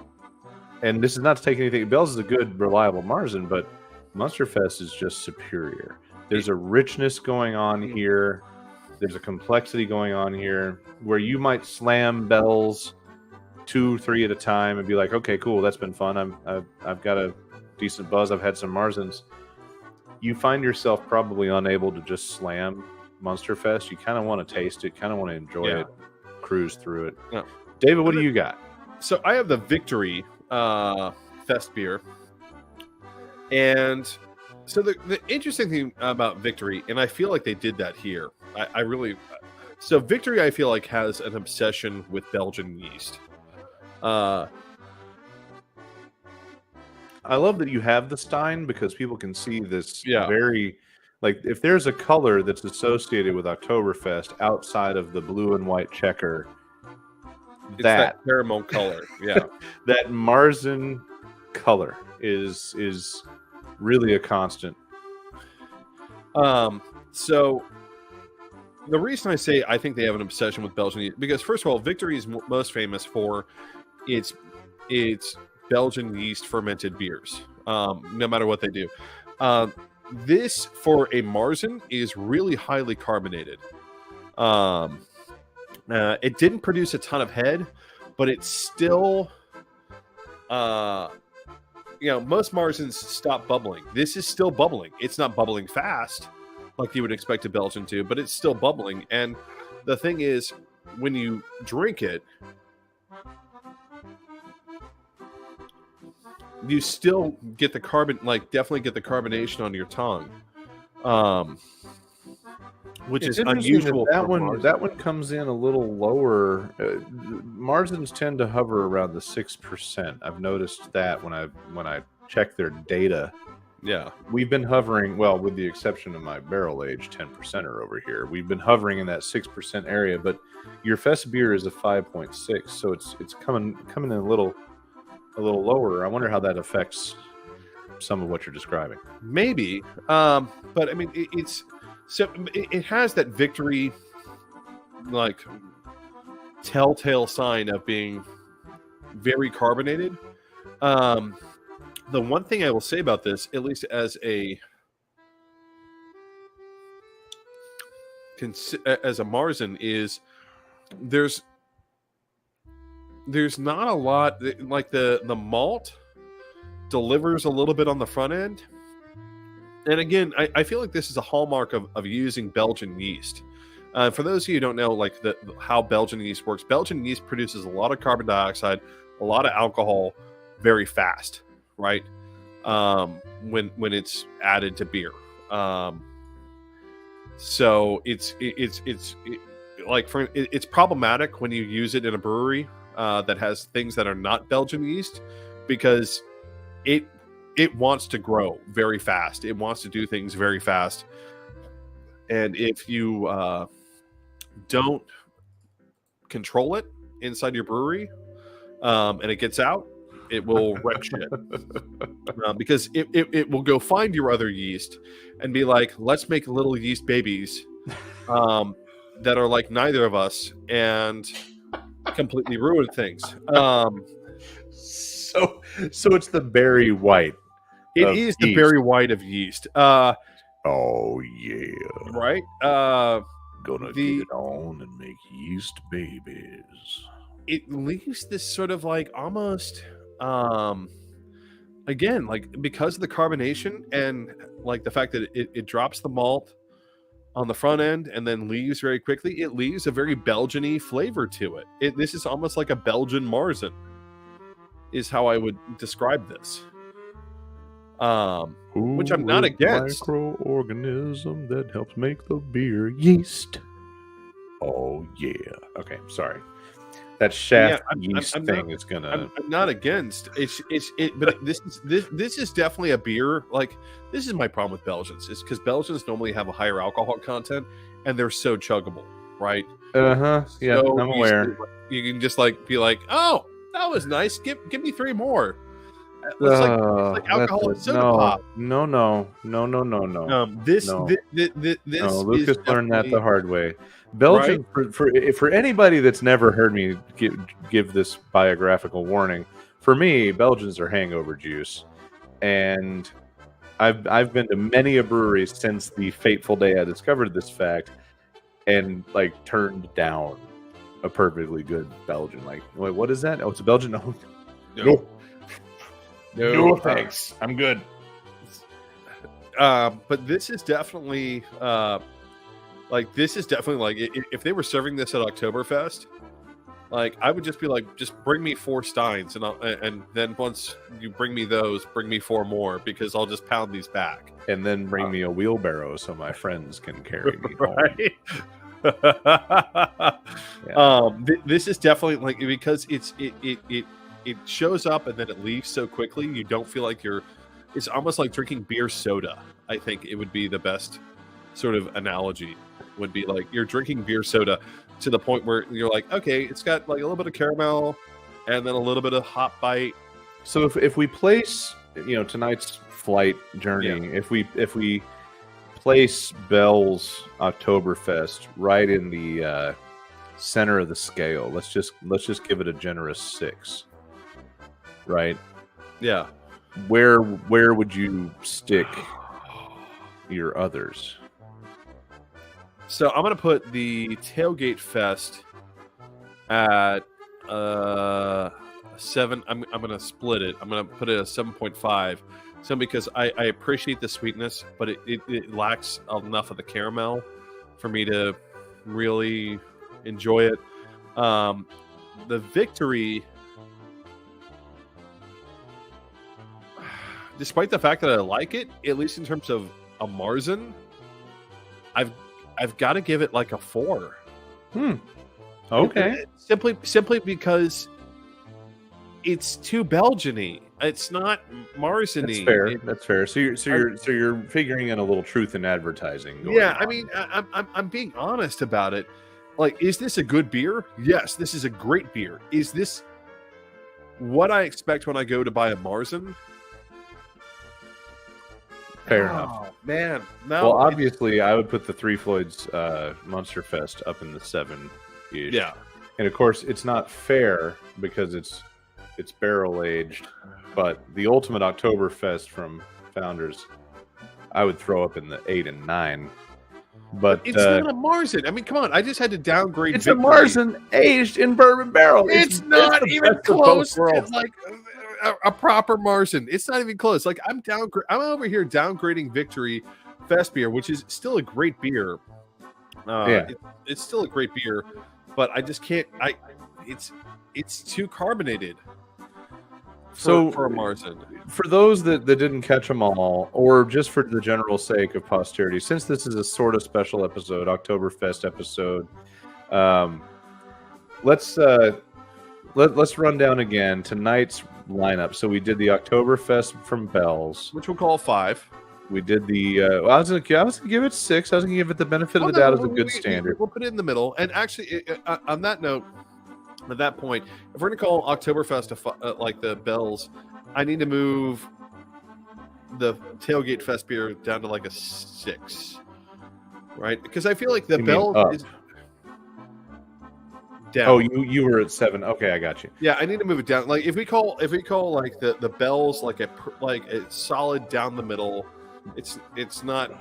S1: and this is not to take anything. Bell's is a good, reliable Märzen, but Munsterfest is just superior. There's a richness going on here. There's a complexity going on here where you might slam bells 2, 3 at a time and be like, okay, cool, that's been fun. I've got a decent buzz. I've had some Märzens. You find yourself probably unable to just slam Munsterfest. You kind of want to taste it, kind of want to enjoy it, cruise through it.
S2: Yeah.
S1: David, what do you got?
S2: So I have the Victory Fest beer. And so the interesting thing about Victory, and I feel like they did that here. I really... So Victory, I feel like, has an obsession with Belgian yeast.
S1: I love that you have the Stein because people can see this
S2: Yeah.
S1: very... Like, if there's a color that's associated with Oktoberfest outside of the blue and white checker,
S2: It's that caramel color. Yeah.
S1: that Märzen color is really a constant.
S2: So the reason I say I think they have an obsession with Belgian yeast, because first of all, Victory is most famous for its Belgian yeast fermented beers. No matter what they do. This, for a Märzen, is really highly carbonated. It didn't produce a ton of head, but it's still, most Märzens stop bubbling. This is still bubbling. It's not bubbling fast like you would expect a Belgian to, but it's still bubbling. And the thing is, when you drink it, you still get the definitely get the carbonation on your tongue, which
S1: It's
S2: is
S1: interesting
S2: unusual.
S1: That
S2: for
S1: one
S2: Märzen.
S1: that one comes in a little lower. Märzens tend to hover around the 6%. I've noticed that when I check their data.
S2: Yeah,
S1: We've been hovering, well, with the exception of my barrel age 10%er over here. We've been hovering in that 6% area, but your Fest beer is a 5.6, so it's coming in a little lower. I wonder how that affects some of what you're describing.
S2: maybe. But I mean, it has that Victory like telltale sign of being very carbonated. The one thing I will say about this, at least as a Märzen, is there's not a lot, like the malt delivers a little bit on the front end. And again, I feel like this is a hallmark of using Belgian yeast. For those of you who don't know, like how Belgian yeast works, Belgian yeast produces a lot of carbon dioxide, a lot of alcohol, very fast, right? When it's added to beer. So it's problematic when you use it in a brewery that has things that are not Belgian yeast, because it wants to grow very fast. It wants to do things very fast. And if you don't control it inside your brewery, and it gets out, it will wreck shit. Because it will go find your other yeast and be like, let's make little yeast babies that are like neither of us, and completely ruin things.
S1: So it's the Barry White.
S2: It is the Barry White of yeast.
S1: Oh yeah,
S2: Right?
S1: gonna get it on and make yeast babies.
S2: It leaves this sort of like almost again, like, because of the carbonation and like the fact that it drops the malt on the front end and then leaves very quickly, it leaves a very Belgian-y flavor to it. This is almost like a Belgian Märzen, is how I would describe this. Which I'm not against.
S1: Microorganism that helps make the beer yeast. Oh yeah. Okay, sorry. That shaft yeast thing is gonna.
S2: I'm not against but this is definitely a beer. Like, this is my problem with Belgians, is because Belgians normally have a higher alcohol content and they're so chuggable, right?
S1: Yeah,
S2: So
S1: I'm aware.
S2: You can just like be like, oh, that was nice. Give me 3 more. It's like alcoholic soda pop.
S1: No.
S2: This
S1: Lucas learned that the hard way. Belgian, right? for anybody that's never heard me give this biographical warning, for me, Belgians are hangover juice, and I've been to many a brewery since the fateful day I discovered this fact, and like turned down a perfectly good Belgian. Like, wait, what is that? Oh, it's a Belgian. No, thanks. I'm good.
S2: But this is definitely like if they were serving this at Oktoberfest, like I would just be like, just bring me 4 steins, and then once you bring me those, bring me 4 more, because I'll just pound these back,
S1: and then bring me a wheelbarrow so my friends can carry me home.
S2: Right? This is definitely like, because it shows up and then it leaves so quickly. You don't feel like it's almost like drinking beer soda. I think it would be the best sort of analogy, would be like you're drinking beer soda to the point where you're like, okay, it's got like a little bit of caramel and then a little bit of hop bite.
S1: So if we place, tonight's flight journey, if we place Bell's Oktoberfest right in the center of the scale, let's just give it a generous 6, right?
S2: Yeah.
S1: Where would you stick your others?
S2: So I'm gonna put the Tailgate Fest at 7. I'm gonna split it. I'm gonna put it at 7.5. So because I appreciate the sweetness, but it lacks enough of the caramel for me to really enjoy it. The Victory, despite the fact that I like it, at least in terms of a Märzen, I've got to give it like a 4.
S1: Okay.
S2: Simply because it's too Belgian-y. It's not Märzen-y.
S1: That's fair. So you're figuring in a little truth in advertising.
S2: Yeah, I mean, I'm being honest about it. Like, is this a good beer? Yes, this is a great beer. Is this what I expect when I go to buy a Märzen?
S1: Fair enough.
S2: Man,
S1: well, obviously, I would put the Three Floyds Monster Fest up in the 7-ish.
S2: Yeah,
S1: and of course, it's not fair because it's barrel aged, but the Ultimate Oktoberfest from Founders, I would throw up in the 8 and 9. But
S2: it's not a Märzen. I mean, come on! I just had to downgrade.
S1: It's Victory. A Märzen aged in bourbon barrel.
S2: It's not even close. It's like a proper Märzen. It's not even close. Like I'm over here downgrading Victory Fest beer, which is still a great beer. It's still a great beer, but I just can't. It's too carbonated. For a Märzen.
S1: For those that didn't catch them all, or just for the general sake of posterity, since this is a sort of special episode, Oktoberfest episode, let's run down again tonight's lineup. So we did the Oktoberfest from Bell's,
S2: which we'll call 5.
S1: We did the. I was gonna give it 6. I was gonna give it the benefit of the doubt as a good standard.
S2: We'll put it in the middle. And actually, on that note, at that point, if we're going to call Oktoberfest like the Bells, I need to move the Tailgate Fest beer down to like a 6, right? Because I feel like the Bells is down.
S1: Oh, you were at 7. Okay, I got you.
S2: Yeah, I need to move it down. Like if we call like the Bells like a solid down the middle, it's not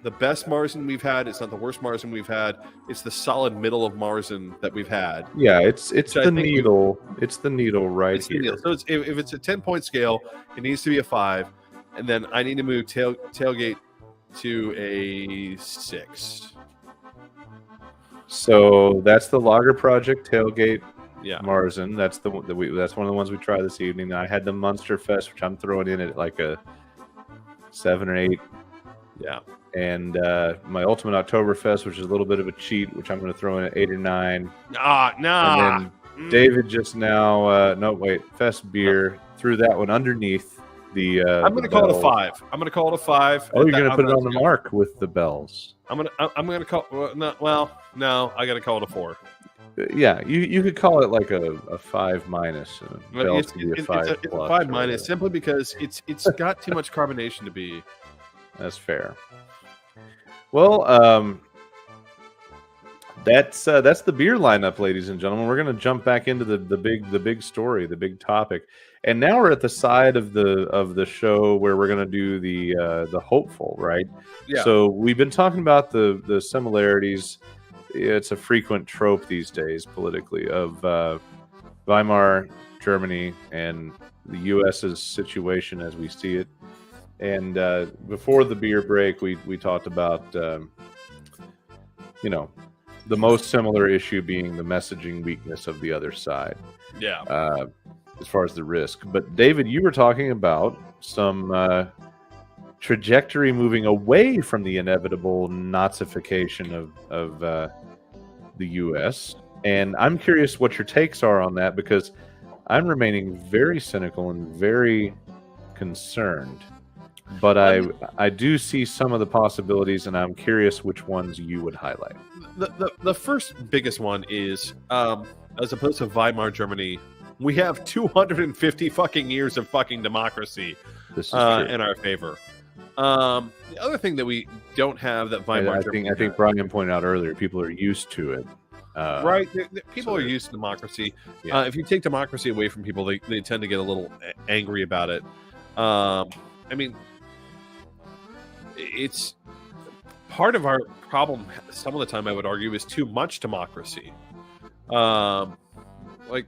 S2: the best Märzen we've had. It's not the worst Märzen we've had. It's the solid middle of Märzen that we've had.
S1: Yeah, it's the needle. It's the needle right here.
S2: So if it's a 10-point scale, it needs to be a 5, and then I need to move Tailgate to a 6.
S1: So that's the Lager Project Tailgate.
S2: Yeah,
S1: Märzen. That's one of the ones we try this evening. I had the Munster Fest, which I'm throwing in at like a 7 or 8.
S2: Yeah.
S1: And my Ultimate Oktoberfest, which is a little bit of a cheat, which I'm going to throw in at 8 or 9.
S2: Nah.
S1: And then David just now, Fest beer, threw that one underneath the.
S2: I'm going to call it a 5. I'm going to call it a 5.
S1: Oh, you're going to put it on the mark with the Bells.
S2: I'm going to call. No, I got to call it a 4.
S1: Yeah, you could call it like a 5 minus.
S2: It's a 5 minus simply because it's got too much carbonation to be.
S1: That's fair. Well, that's the beer lineup, ladies and gentlemen. We're going to jump back into the big story, the big topic, And now we're at the side of the show where we're going to do the hopeful, right?
S2: Yeah.
S1: So we've been talking about the similarities. It's a frequent trope these days politically of Weimar, Germany, and the U.S.'s situation as we see it. And before the beer break, we talked about the most similar issue being the messaging weakness of the other side.
S2: Yeah.
S1: As far as the risk. But David, you were talking about some trajectory moving away from the inevitable Nazification of the U.S. And I'm curious what your takes are on that, because I'm remaining very cynical and very concerned. But I do see some of the possibilities, and I'm curious which ones you would highlight.
S2: The first biggest one is, as opposed to Weimar Germany, we have 250 fucking years of fucking democracy
S1: This is true.
S2: in our favor. The other thing that we don't have that Weimar Germany,
S1: I think Brian pointed out earlier, people are used to it.
S2: Right? People are used to democracy.
S1: Yeah.
S2: If you take democracy away from people, they tend to get a little angry about it. I mean, it's part of our problem. Some of the time, I would argue, is too much democracy. Like,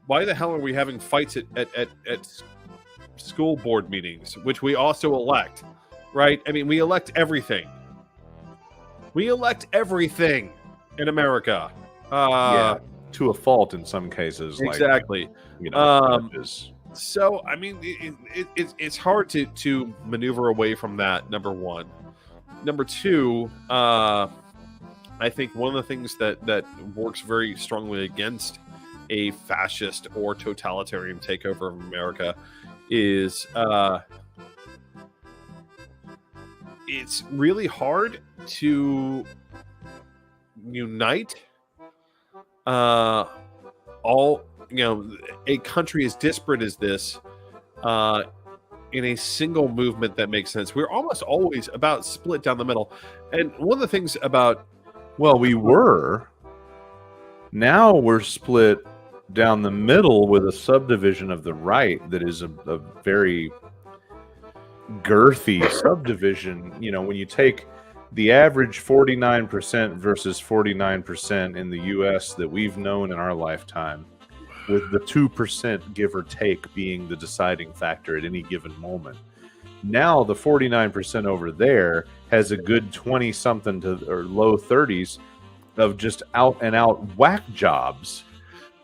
S2: why the hell are we having fights at school board meetings, which we also elect? Right? I mean, we elect everything. We elect everything in America.
S1: To a fault in some cases.
S2: Exactly.
S1: Like, judges.
S2: So, I mean, it's hard to maneuver away from that, number one. Number two, I think one of the things that works very strongly against a fascist or totalitarian takeover of America is it's really hard to unite all, a country as disparate as this in a single movement that makes sense. We're almost always about split down the middle. And one of the things about...
S1: Well, we were. Now we're split down the middle with a subdivision of the right that is a very girthy subdivision. When you take the average 49% versus 49% in the U.S. that we've known in our lifetime, with the 2% give or take being the deciding factor at any given moment. Now the 49% over there has a good 20-something or low 30s of just out and out whack jobs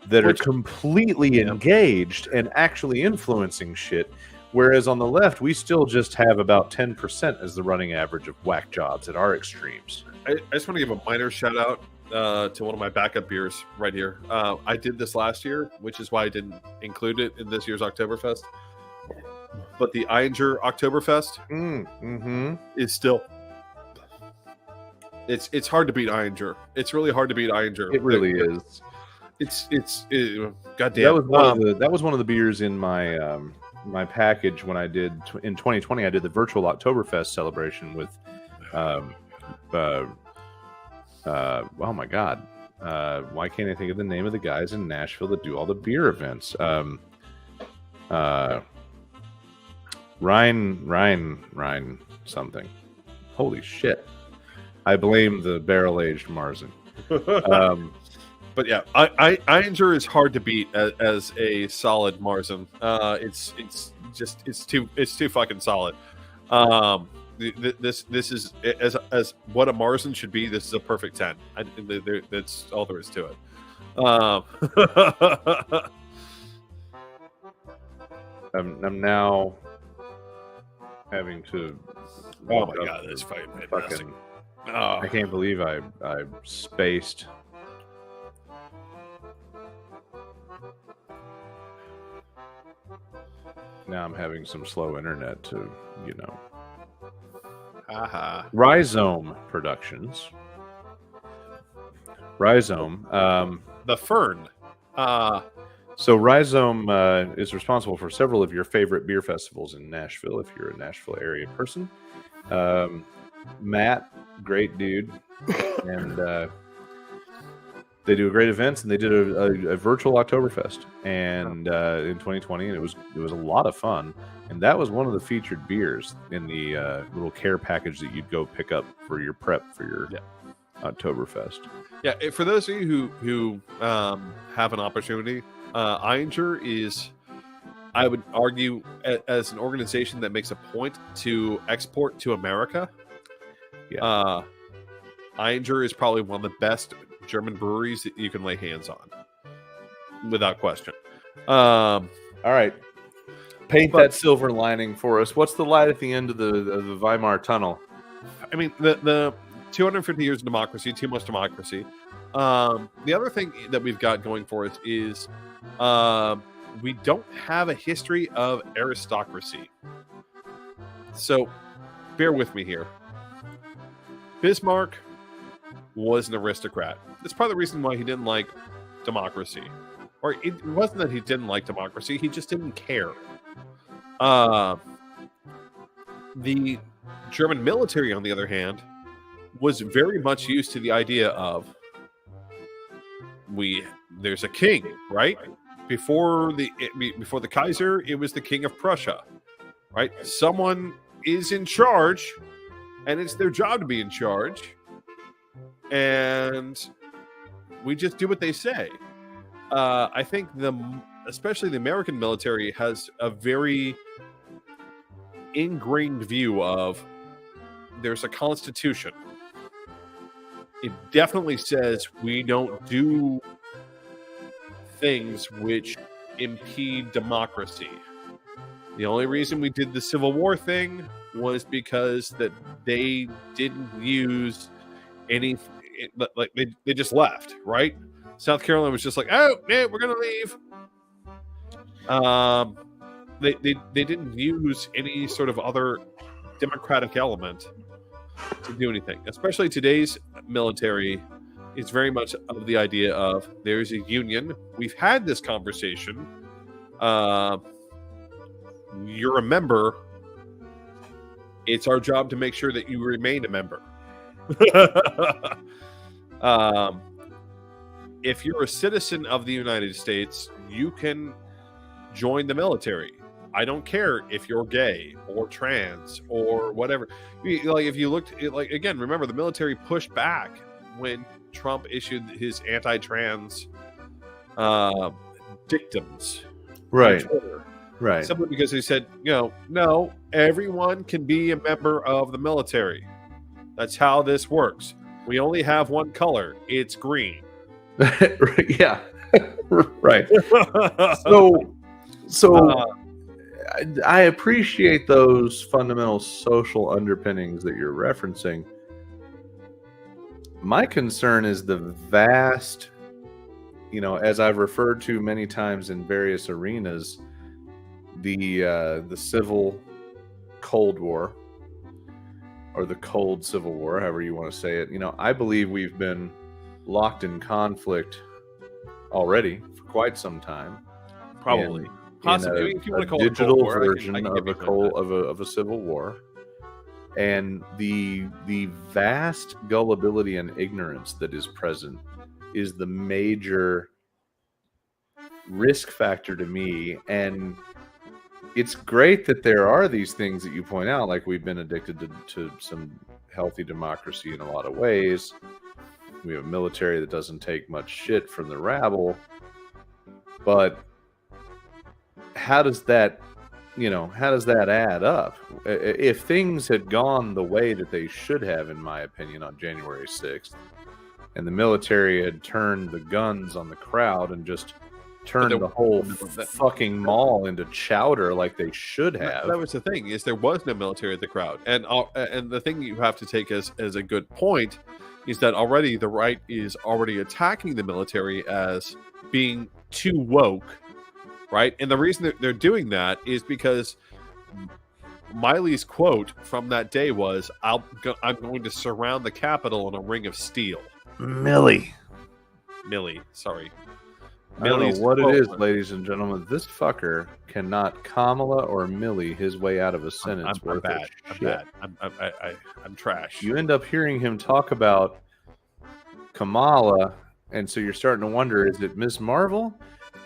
S1: that are completely engaged and actually influencing shit. Whereas on the left, we still just have about 10% as the running average of whack jobs at our extremes.
S2: I just want to give a minor shout out to one of my backup beers right here. I did this last year, which is why I didn't include it in this year's Oktoberfest. But the Einger Oktoberfest is still... It's hard to beat Einger. It's really hard to beat Einger.
S1: It really is.
S2: It's goddamn.
S1: That was one of the beers in my my package when I did in 2020. I did the virtual Oktoberfest celebration with oh my god, why can't I think of the name of the guys in Nashville that do all the beer events? Ryan something. Holy shit. I blame the barrel-aged Märzen.
S2: But yeah, Einger is hard to beat as a solid Märzen. It's too fucking solid. This is as what a Märzen should be. This is a perfect 10. That's all there is to it.
S1: I'm now having to.
S2: Oh my god, this is fucking fantastic.
S1: I can't believe I spaced. Now I'm having some slow internet to, Rhizome Productions. Rhizome.
S2: The Fern.
S1: So Rhizome is responsible for several of your favorite beer festivals in Nashville, if you're a Nashville area person. Matt, great dude. And They do great events, and they did a virtual Oktoberfest and in 2020, and it was a lot of fun. And that was one of the featured beers in the little care package that you'd go pick up for your prep for your Oktoberfest.
S2: Yeah, for those of you who have an opportunity, Einger is, I would argue, as an organization that makes a point to export to America. Yeah. Einger is probably one of the best German breweries that you can lay hands on, without question.
S1: All right, paint that silver lining for us. What's the light at the end of the Weimar Tunnel?
S2: I mean, the 250 years of democracy, too much democracy. The other thing that we've got going for us is we don't have a history of aristocracy. So bear with me here. Bismarck was an aristocrat. That's part of the reason why he didn't like democracy. Or it wasn't that he didn't like democracy, he just didn't care. The German military, on the other hand, was very much used to the idea of there's a king, right? Before the Kaiser, it was the King of Prussia, right? Someone is in charge, and it's their job to be in charge, and we just do what they say. I think especially the American military has a very ingrained view of there's a constitution. It definitely says we don't do things which impede democracy. The only reason we did the Civil War thing was because that they didn't use any, like they just left, right? South Carolina was just like, oh, yeah, we're gonna leave. They didn't use any sort of other democratic element to do anything. Especially today's military is very much of the idea of there's a union. We've had this conversation. You're a member. It's our job to make sure that you remain a member. If you're a citizen of the United States, you can join the military. I don't care if you're gay or trans or whatever. Like, if you looked, like, again, remember the military pushed back when Trump issued his anti-trans dictums,
S1: right?
S2: On Twitter.
S1: Right.
S2: Simply because they said, no, everyone can be a member of the military. That's how this works. We only have one color. It's green.
S1: Yeah. Right. So I appreciate those fundamental social underpinnings that you're referencing. My concern is the vast, as I've referred to many times in various arenas, the civil Cold War, or the cold Civil War, however you want to say it. I believe we've been locked in conflict already for quite some time.
S2: Probably. Possibly, if you want to call
S1: digital
S2: it a Cold War,
S1: version
S2: I can
S1: of a Civil War. And the vast gullibility and ignorance that is present is the major risk factor to me. And it's great that there are these things that you point out, like we've been addicted to some healthy democracy in a lot of ways. We have a military that doesn't take much shit from the rabble. But how does that add up? If things had gone the way that they should have, in my opinion, on January 6th, and the military had turned the guns on the crowd and just turned the whole fucking mall into chowder like they should have.
S2: That was the thing, is there was no military at the crowd. And the thing you have to take as a good point is that already the right is already attacking the military as being too woke, right? And the reason that they're doing that is because Miley's quote from that day was, I'm going to surround the Capitol in a ring of steel.
S1: Millie,
S2: sorry.
S1: I don't know what it is, ladies and gentlemen. This fucker cannot Kamala or Millie his way out of a sentence.
S2: I'm bad. I'm trash.
S1: You end up hearing him talk about Kamala And so you're starting to wonder, is it Miss Marvel?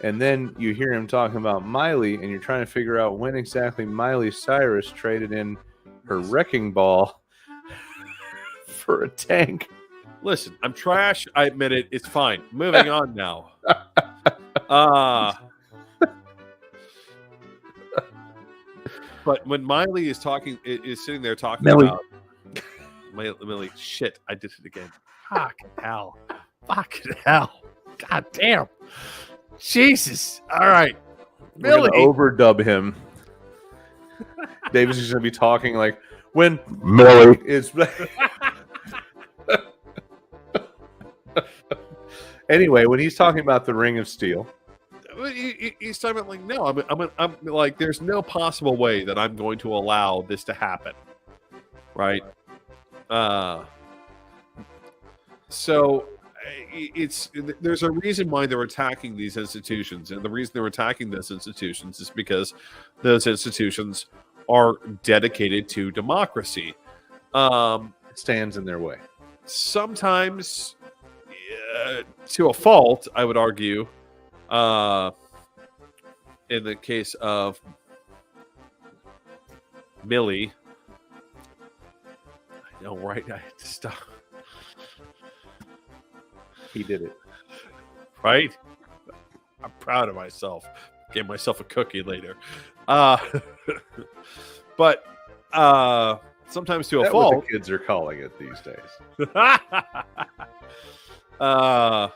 S1: And then you hear him talking about Miley, and you're trying to figure out when exactly Miley Cyrus traded in her wrecking ball for a tank.
S2: Listen, I'm trash. I admit it. It's fine. Moving on now. But when Miley is sitting there talking about Millie, shit, I did it again. Fucking hell. God damn. Jesus. All right.
S1: We're gonna overdub him. David's just gonna be talking like when Millie is. Anyway, when he's talking about the Ring of Steel,
S2: he's talking about like, no, I'm like, there's no possible way that I'm going to allow this to happen, right? So there's a reason why they're attacking these institutions, and the reason they're attacking those institutions is because those institutions are dedicated to democracy.
S1: It stands in their way.
S2: Sometimes, to a fault, I would argue. In the case of Millie, I know, right? I had to stop.
S1: He did it.
S2: Right? I'm proud of myself. Gave myself a cookie later. But sometimes to a fault.
S1: What the kids are calling it these days.
S2: I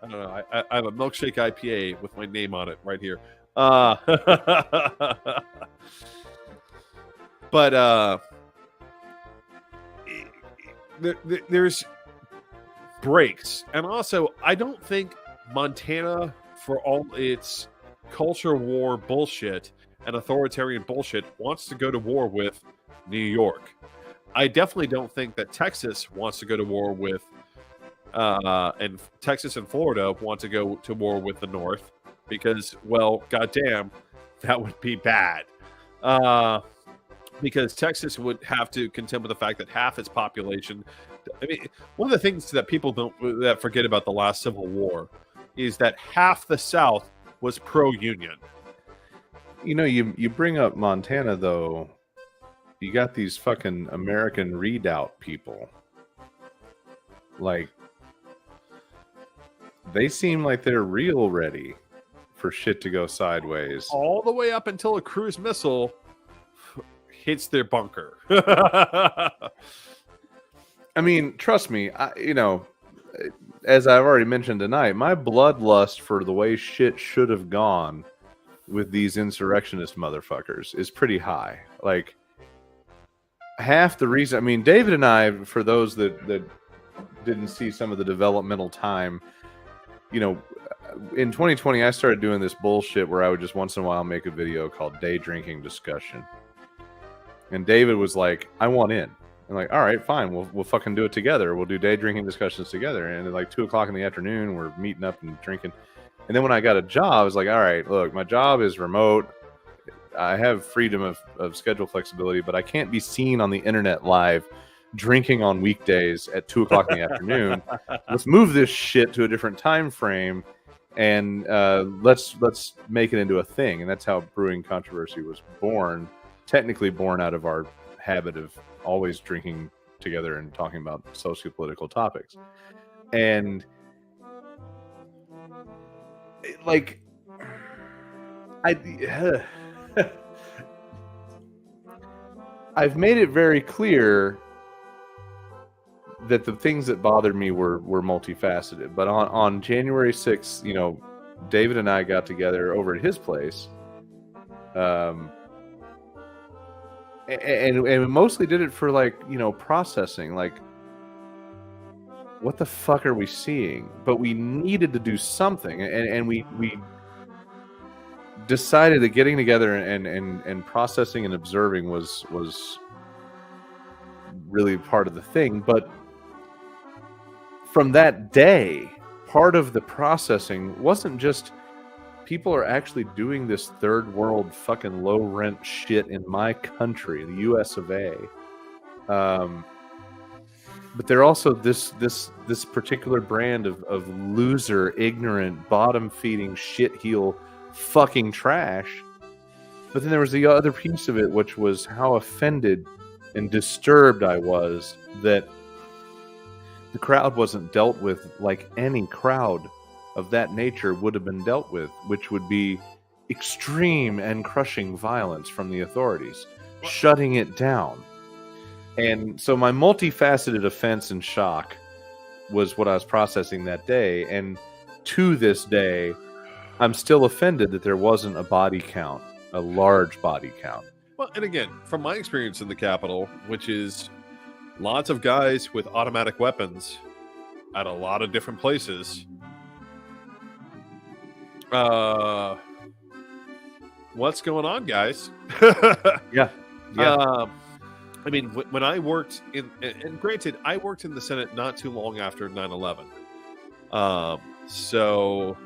S2: don't know. I have a milkshake IPA with my name on it right here. But there's breaks, and also I don't think Montana, for all its culture war bullshit and authoritarian bullshit, wants to go to war with New York. I definitely don't think that Texas wants to go to war with and Texas and Florida want to go to war with the North, because, well, goddamn, that would be bad. Because Texas would have to contend with the fact that half its population. I mean, one of the things that people that forget about the last Civil War is that half the South was pro-Union.
S1: You know, you bring up Montana, though. You got these fucking American Redoubt people. Like, they seem like they're real ready for shit to go sideways.
S2: All the way up until a cruise missile hits their bunker.
S1: I mean, trust me, as I've already mentioned tonight, my bloodlust for the way shit should have gone with these insurrectionist motherfuckers is pretty high. Like, half the reason, I mean, David and I, for those that didn't see some of the developmental time, in 2020, I started doing this bullshit where I would just once in a while make a video called Day Drinking Discussion. And David was like, I want in. I'm like, all right, fine. We'll fucking do it together. We'll do day drinking discussions together. And at like 2:00 in the afternoon, we're meeting up and drinking. And then when I got a job, I was like, all right, look, my job is remote. I have freedom of schedule flexibility, but I can't be seen on the internet live drinking on weekdays at 2:00 in the afternoon. Let's move this shit to a different time frame, and let's make it into a thing. And that's how Brewing Controversy was born, technically born out of our habit of always drinking together and talking about socio-political topics. And like, I've made it very clear that the things that bothered me were multifaceted. But on January 6th, David and I got together over at his place. And we mostly did it for processing, like, what the fuck are we seeing? But we needed to do something, and we decided that getting together and processing and observing was really part of the thing. But from that day, part of the processing wasn't just people are actually doing this third world fucking low rent shit in my country, the US of A. But they're also this particular brand of loser, ignorant, bottom feeding, shit heel, fucking trash. But then there was the other piece of it, which was how offended and disturbed I was that the crowd wasn't dealt with like any crowd of that nature would have been dealt with, which would be extreme and crushing violence from the authorities, shutting it down. And so my multifaceted offense and shock was what I was processing that day. And to this day, I'm still offended that there wasn't a body count, a large body count.
S2: Well, and again, from my experience in the Capitol, which is lots of guys with automatic weapons at a lot of different places. What's going on, guys?
S1: Yeah.
S2: I mean, when I worked in, and granted, I worked in the Senate not too long after 9/11. So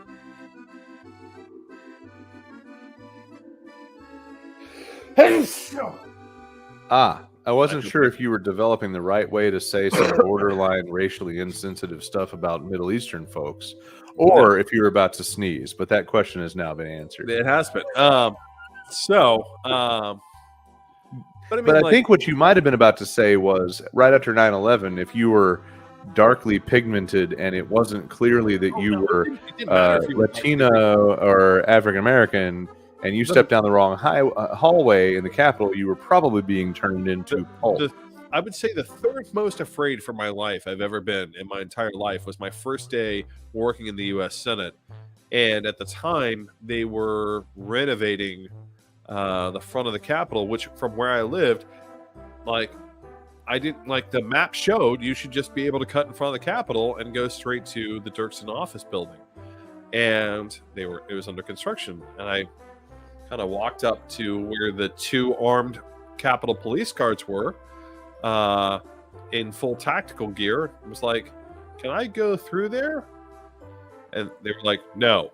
S1: I wasn't sure if you were developing the right way to say some borderline racially insensitive stuff about Middle Eastern folks, or if you were about to sneeze, but that question has now been answered.
S2: It has been. But I mean,
S1: But I
S2: like,
S1: think what you might have been about to say was right after 9/11, if you were darkly pigmented and it wasn't clearly that you were
S2: it didn't matter if you were
S1: Latino or African American, and you stepped down the wrong hallway in the Capitol, you were probably being turned into pulp.
S2: I would say the third most afraid for my life I've ever been in my entire life was my first day working in the U.S. Senate. And at the time, they were renovating the front of the Capitol, which from where I lived, like, I didn't like the map showed you should just be able to cut in front of the Capitol and go straight to the Dirksen office building. And it was under construction. And I kind of walked up to where the two armed Capitol police guards were in full tactical gear. It was like, can I go through there? And they were like, no.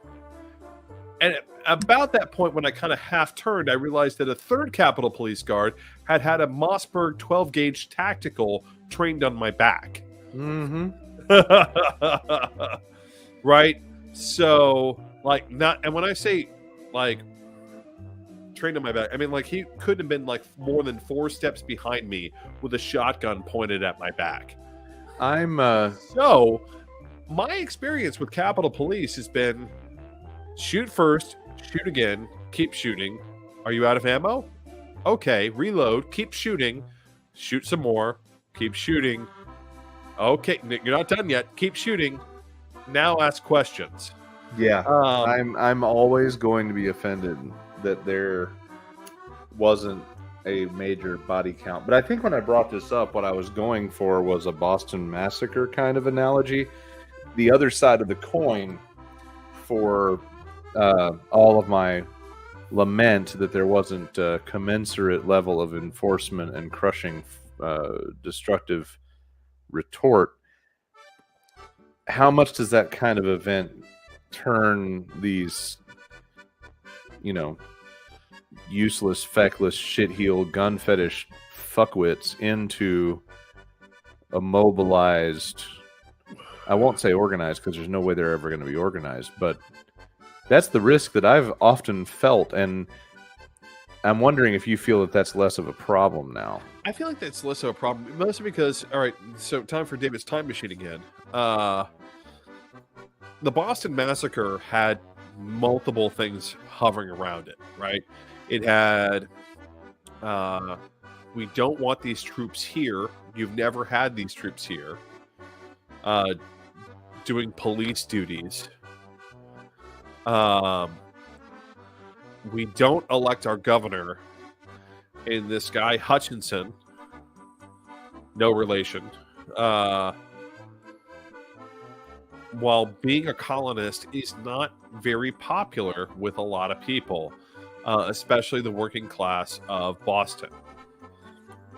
S2: And about that point, when I kind of half turned, I realized that a third Capitol Police guard had a Mossberg 12 gauge tactical trained on my back.
S1: Mm-hmm.
S2: Right? So, like, and when I say, like, trained on my back, I mean, like, he couldn't have been, like, more than 4 steps behind me with a shotgun pointed at my back. So, my experience with Capitol Police has been shoot first, shoot again, keep shooting. Are you out of ammo? Okay, reload, keep shooting, shoot some more, keep shooting. Okay, you're not done yet. Keep shooting. Now ask questions.
S1: Yeah, I'm always going to be offended that there wasn't a major body count. But I think when I brought this up, what I was going for was a Boston Massacre kind of analogy. The other side of the coin for all of my lament that there wasn't a commensurate level of enforcement and crushing destructive retort. How much does that kind of event turn these, useless, feckless, shitheel, gun fetish fuckwits into a mobilized, I won't say organized because there's no way they're ever going to be organized, but that's the risk that I've often felt, and I'm wondering if you feel that that's less of a problem now.
S2: I feel like that's less of a problem, mostly because, all right, so time for David's time machine again. The Boston Massacre had multiple things hovering around it, right? It had, we don't want these troops here. You've never had these troops here. Doing police duties. We don't elect our governor in this guy Hutchinson, no relation, while being a colonist is not very popular with a lot of people, especially the working class of Boston.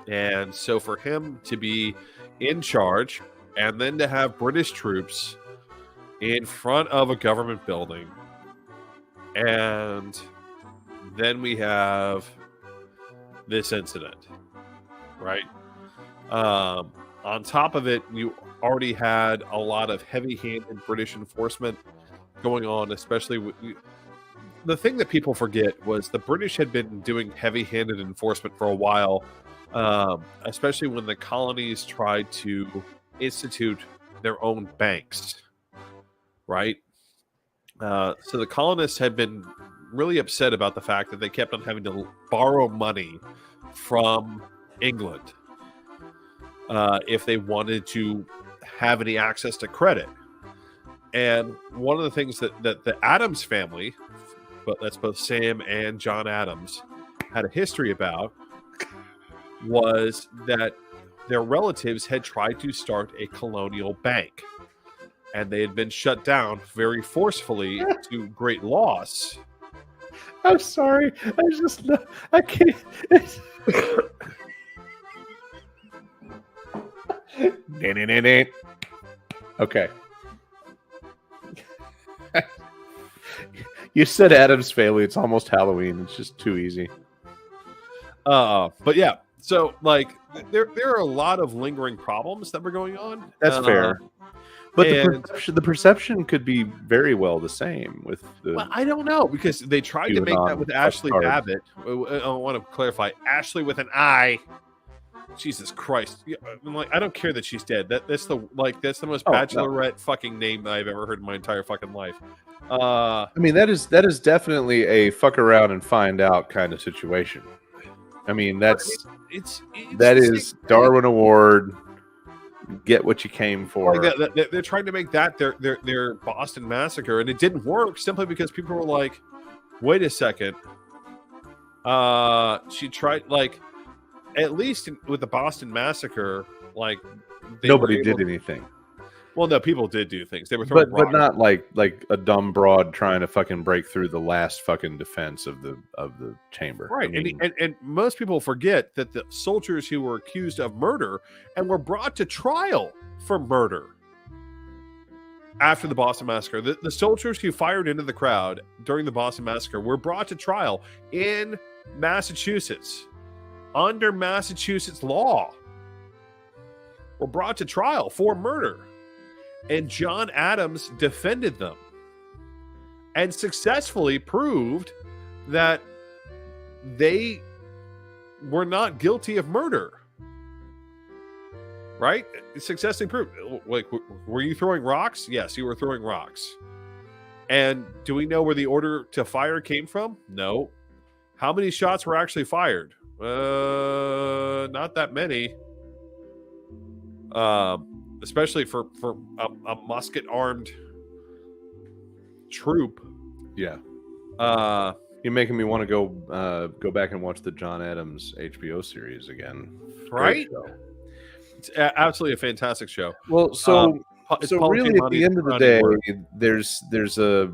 S2: And so for him to be in charge and then to have British troops in front of a government building, and then we have this incident, right? On top of it, you already had a lot of heavy-handed British enforcement going on, especially with the thing that people forget was the British had been doing heavy-handed enforcement for a while, especially when the colonies tried to institute their own banks, right? So the colonists had been really upset about the fact that they kept on having to borrow money from England if they wanted to have any access to credit. And one of the things that the Adams family, but that's both Sam and John Adams, had a history about was that their relatives had tried to start a colonial bank. And they had been shut down very forcefully to great loss.
S1: I'm sorry. I can't. Okay. You said Adam's family. It's almost Halloween. It's just too easy.
S2: But yeah, so like there are a lot of lingering problems that were going on.
S1: That's fair. But the perception could be very well the same with the.
S2: Well, I don't know because they tried to make that with Ashley Babbitt. I want to clarify, Ashley with an I. Jesus Christ! I'm like, I don't care that she's dead. That's the most bachelorette fucking name I've ever heard in my entire fucking life.
S1: I mean, that is definitely a fuck around and find out kind of situation. I mean, that is Darwin Award. Get what you came for.
S2: Like they're trying to make that their Boston Massacre, and it didn't work simply because people were like, "Wait a second." She tried, like, at least with the Boston Massacre, like
S1: nobody did anything.
S2: Well, no, people did do things. They were throwing
S1: but not like a dumb broad trying to fucking break through the last fucking defense of the chamber.
S2: Right.
S1: I mean,
S2: and most people forget that the soldiers who were accused of murder and were brought to trial for murder after the Boston Massacre, the soldiers who fired into the crowd during the Boston Massacre were brought to trial in Massachusetts under Massachusetts law. Were brought to trial for murder. And John Adams defended them and successfully proved that they were not guilty of murder. Right? Successfully proved. Like, were you throwing rocks? Yes, you were throwing rocks. And do we know where the order to fire came from? No. How many shots were actually fired? Not that many. Especially for a musket-armed troop.
S1: Yeah. You're making me want to go back and watch the John Adams HBO series again.
S2: Right? It's absolutely a fantastic show.
S1: Well, so really at the end of the day, there's a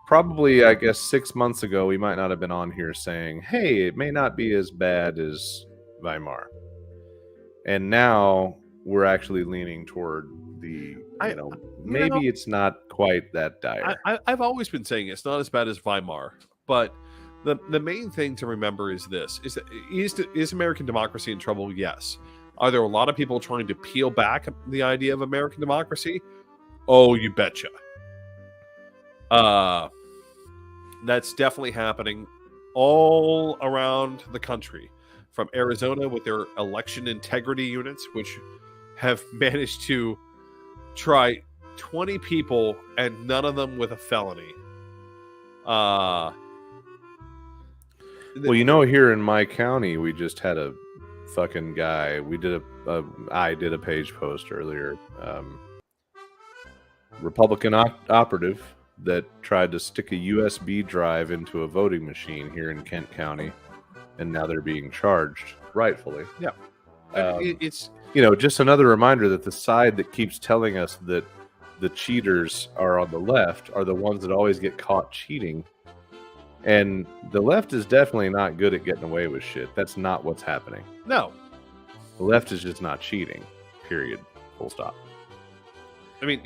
S1: probably, I guess, 6 months ago, we might not have been on here saying, hey, it may not be as bad as Weimar. And now we're actually leaning toward maybe it's not quite that dire.
S2: I've always been saying it's not as bad as Weimar, but the main thing to remember is this: is American democracy in trouble? Yes. Are there a lot of people trying to peel back the idea of American democracy? Oh, you betcha. That's definitely happening all around the country. From Arizona with their election integrity units, which have managed to try 20 people and none of them with a felony.
S1: Well, here in my county, we just had a fucking guy. I did a page post earlier. Republican operative that tried to stick a USB drive into a voting machine here in Kent County. And now they're being charged, rightfully.
S2: Yeah.
S1: It's just another reminder that the side that keeps telling us that the cheaters are on the left are the ones that always get caught cheating. And the left is definitely not good at getting away with shit. That's not what's happening.
S2: No.
S1: The left is just not cheating. Period. Full stop.
S2: I mean,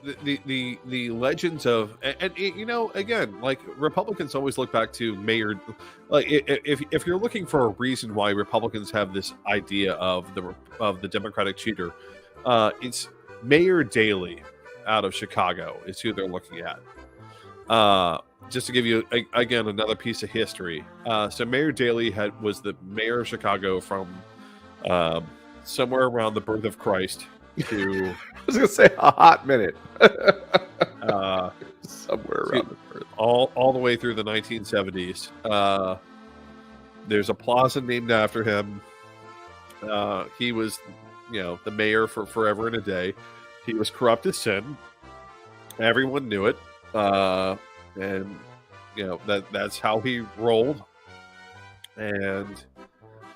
S2: the legends of and you know, again, like Republicans always look back to Mayor. Like if you're looking for a reason why Republicans have this idea of the Democratic cheater, it's Mayor Daley out of Chicago is who they're looking at. Just to give you again another piece of history. So Mayor Daley was the mayor of Chicago from somewhere around the birth of Christ to
S1: I was gonna say a hot minute. Somewhere around the birth.
S2: all the way through the 1970s. There's a plaza named after him. He was, the mayor for forever and a day. He was corrupt as sin. Everyone knew it. And that's how he rolled. And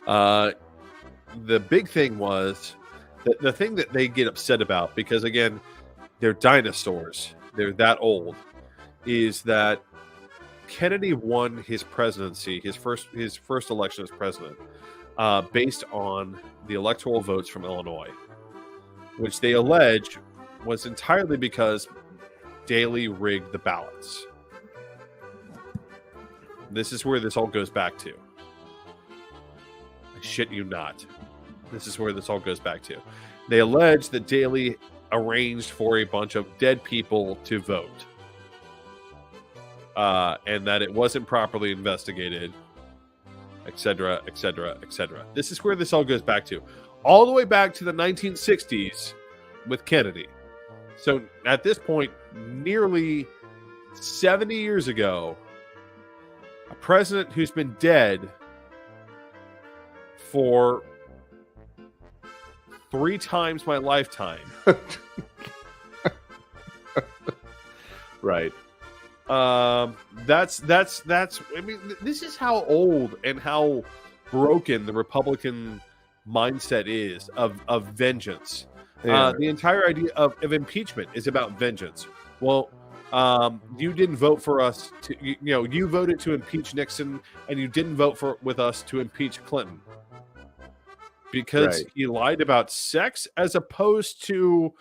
S2: the big thing was the thing that they get upset about, because again, they're dinosaurs, they're that old, is that Kennedy won his presidency, his first election as president, based on the electoral votes from Illinois, which they allege was entirely because Daley rigged the ballots. This is where this all goes back to. I shit you not. This is where this all goes back to. They allege that Daley arranged for a bunch of dead people to vote. And that it wasn't properly investigated, etc., etc., etc. This is where this all goes back to. All the way back to the 1960s with Kennedy. So at this point, nearly 70 years ago, a president who's been dead for 3 times my lifetime.
S1: Right.
S2: That's I mean, this is how old and how broken the Republican mindset is of vengeance.
S1: Yeah.
S2: The entire idea of impeachment is about vengeance. Well, you didn't vote for us to, you voted to impeach Nixon, and you didn't vote with us to impeach Clinton because
S1: Right.
S2: he lied about sex, as opposed to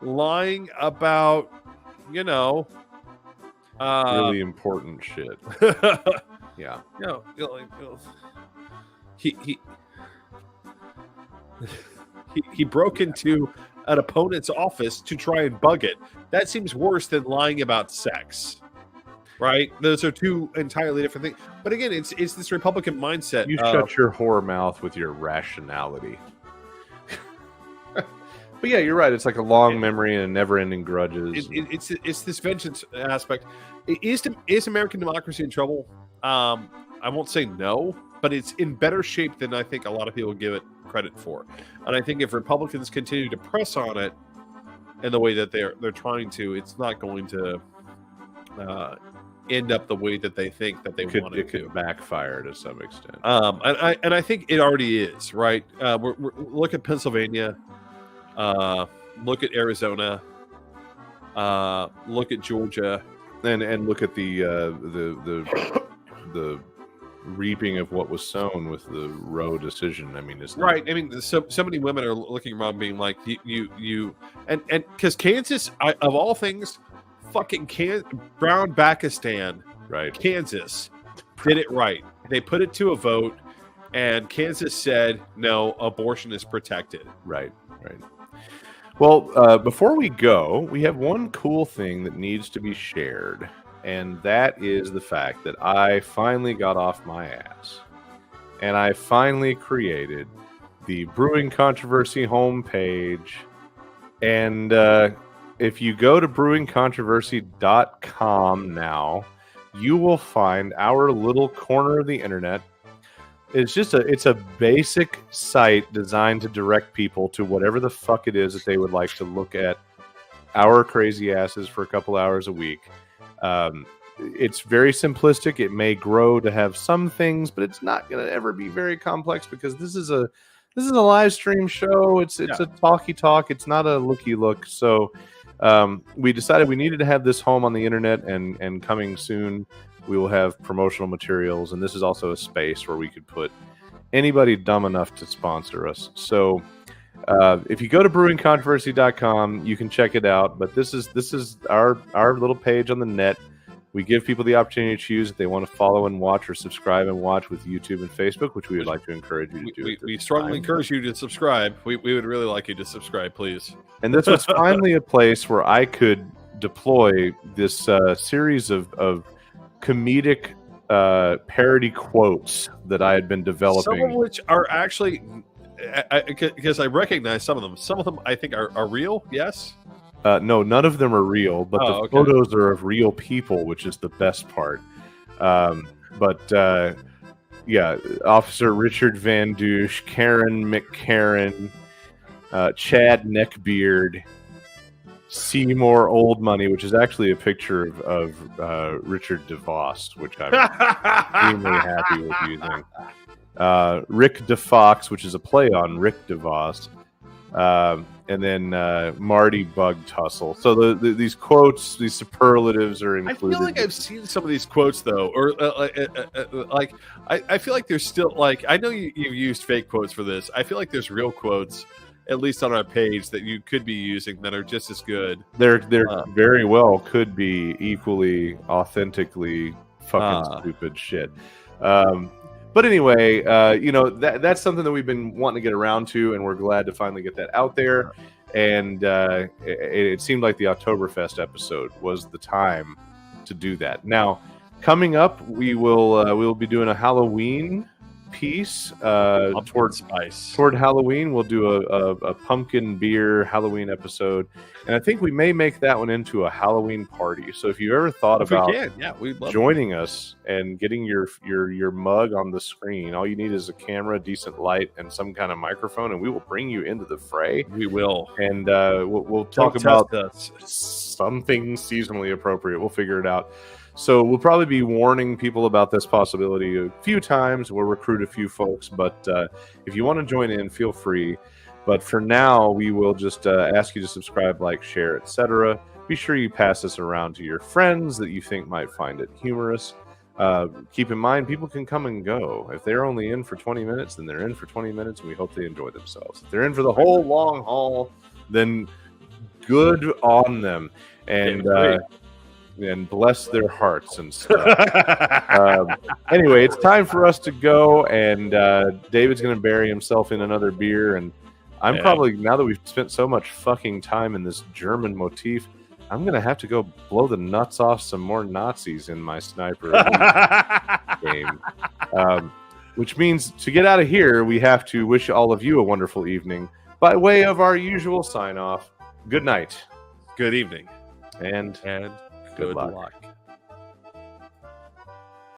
S2: lying about,
S1: Really important shit. Yeah.
S2: He broke into an opponent's office to try and bug it. That seems worse than lying about sex, right? Those are two entirely different things. But again, it's this Republican mindset.
S1: You shut your whore mouth with your rationality. But yeah, you're right. It's like a long memory and never-ending grudges.
S2: It's this vengeance aspect. Is American democracy in trouble? I won't say no, but it's in better shape than I think a lot of people give it credit for. And I think if Republicans continue to press on it in the way that they're trying to, it's not going to end up the way that they think that they want it to.
S1: It could backfire to some extent.
S2: And I think it already is, right? Look at Pennsylvania. Look at Arizona. Look at Georgia.
S1: And look at the reaping of what was sown with the Roe decision. I mean, it's not...
S2: Right. I mean, so many women are looking around being like, you and because Kansas, of all things, fucking Brown Pakistan,
S1: right?
S2: Kansas did it right. They put it to a vote, and Kansas said, no, abortion is protected.
S1: Right. Well, before we go, we have one cool thing that needs to be shared, and that is the fact that I finally got off my ass, and I finally created the Brewing Controversy homepage. And if you go to brewingcontroversy.com now, you will find our little corner of the internet. It's a basic site designed to direct people to whatever the fuck it is that they would like to look at our crazy asses for a couple hours a week. It's very simplistic. It may grow to have some things, but it's not going to ever be very complex because this is a live stream show. It's a talky talk. It's not a looky look. So we decided we needed to have this home on the internet, and coming soon, we will have promotional materials, and this is also a space where we could put anybody dumb enough to sponsor us. So If you go to brewingcontroversy.com, you can check it out. But this is our little page on the net. We give people the opportunity to choose if they want to follow and watch or subscribe and watch with YouTube and Facebook, which we would like to encourage you to do.
S2: We strongly encourage you to subscribe. We would really like you to subscribe, please.
S1: And this was finally a place where I could deploy this series of comedic parody quotes that I had been developing.
S2: Some of which are actually, because I recognize some of them. Some of them I think are real, yes?
S1: No, none of them are real, but the photos are of real people, which is the best part. Yeah, Officer Richard Van Douche, Karen McCarran, Chad Neckbeard, Seymour Old Money, which is actually a picture of Richard DeVos, which I'm extremely happy with using. Rick DeFox, which is a play on Rick DeVos. And then Marty Bug Tussle. So these quotes, these superlatives are included.
S2: I feel like I've seen some of these quotes though, or like I feel like there's still like I know you've used fake quotes for this. I feel like there's real quotes, at least on our page, that you could be using that are just as good.
S1: They're very well could be equally authentically fucking stupid shit. But anyway, that's something that we've been wanting to get around to, and we're glad to finally get that out there. And it seemed like the Oktoberfest episode was the time to do that. Now, coming up, we'll be doing a Halloween piece toward Halloween. We'll do a pumpkin beer Halloween episode, and I think we may make that one into a Halloween party. So if you ever thought about
S2: we'd love
S1: joining us and getting your mug on the screen, all you need is a camera, decent light, and some kind of microphone, and we will bring you into the fray.
S2: We will,
S1: and we'll talk about something seasonally appropriate. We'll figure it out. So we'll probably be warning people about this possibility a few times. We'll recruit a few folks, but if you want to join in, feel free. But for now, we will just ask you to subscribe, like, share, etc. Be sure you pass this around to your friends that you think might find it humorous. Keep in mind, people can come and go. If they're only in for 20 minutes, then they're in for 20 minutes, and we hope they enjoy themselves. If they're in for the whole long haul, then good on them. And bless their hearts and stuff. Anyway, it's time for us to go, and David's going to bury himself in another beer, and I'm probably, now that we've spent so much fucking time in this German motif, I'm going to have to go blow the nuts off some more Nazis in my sniper game. Which means to get out of here, we have to wish all of you a wonderful evening by way of our usual sign-off. Good night.
S2: Good evening.
S1: And
S2: good luck.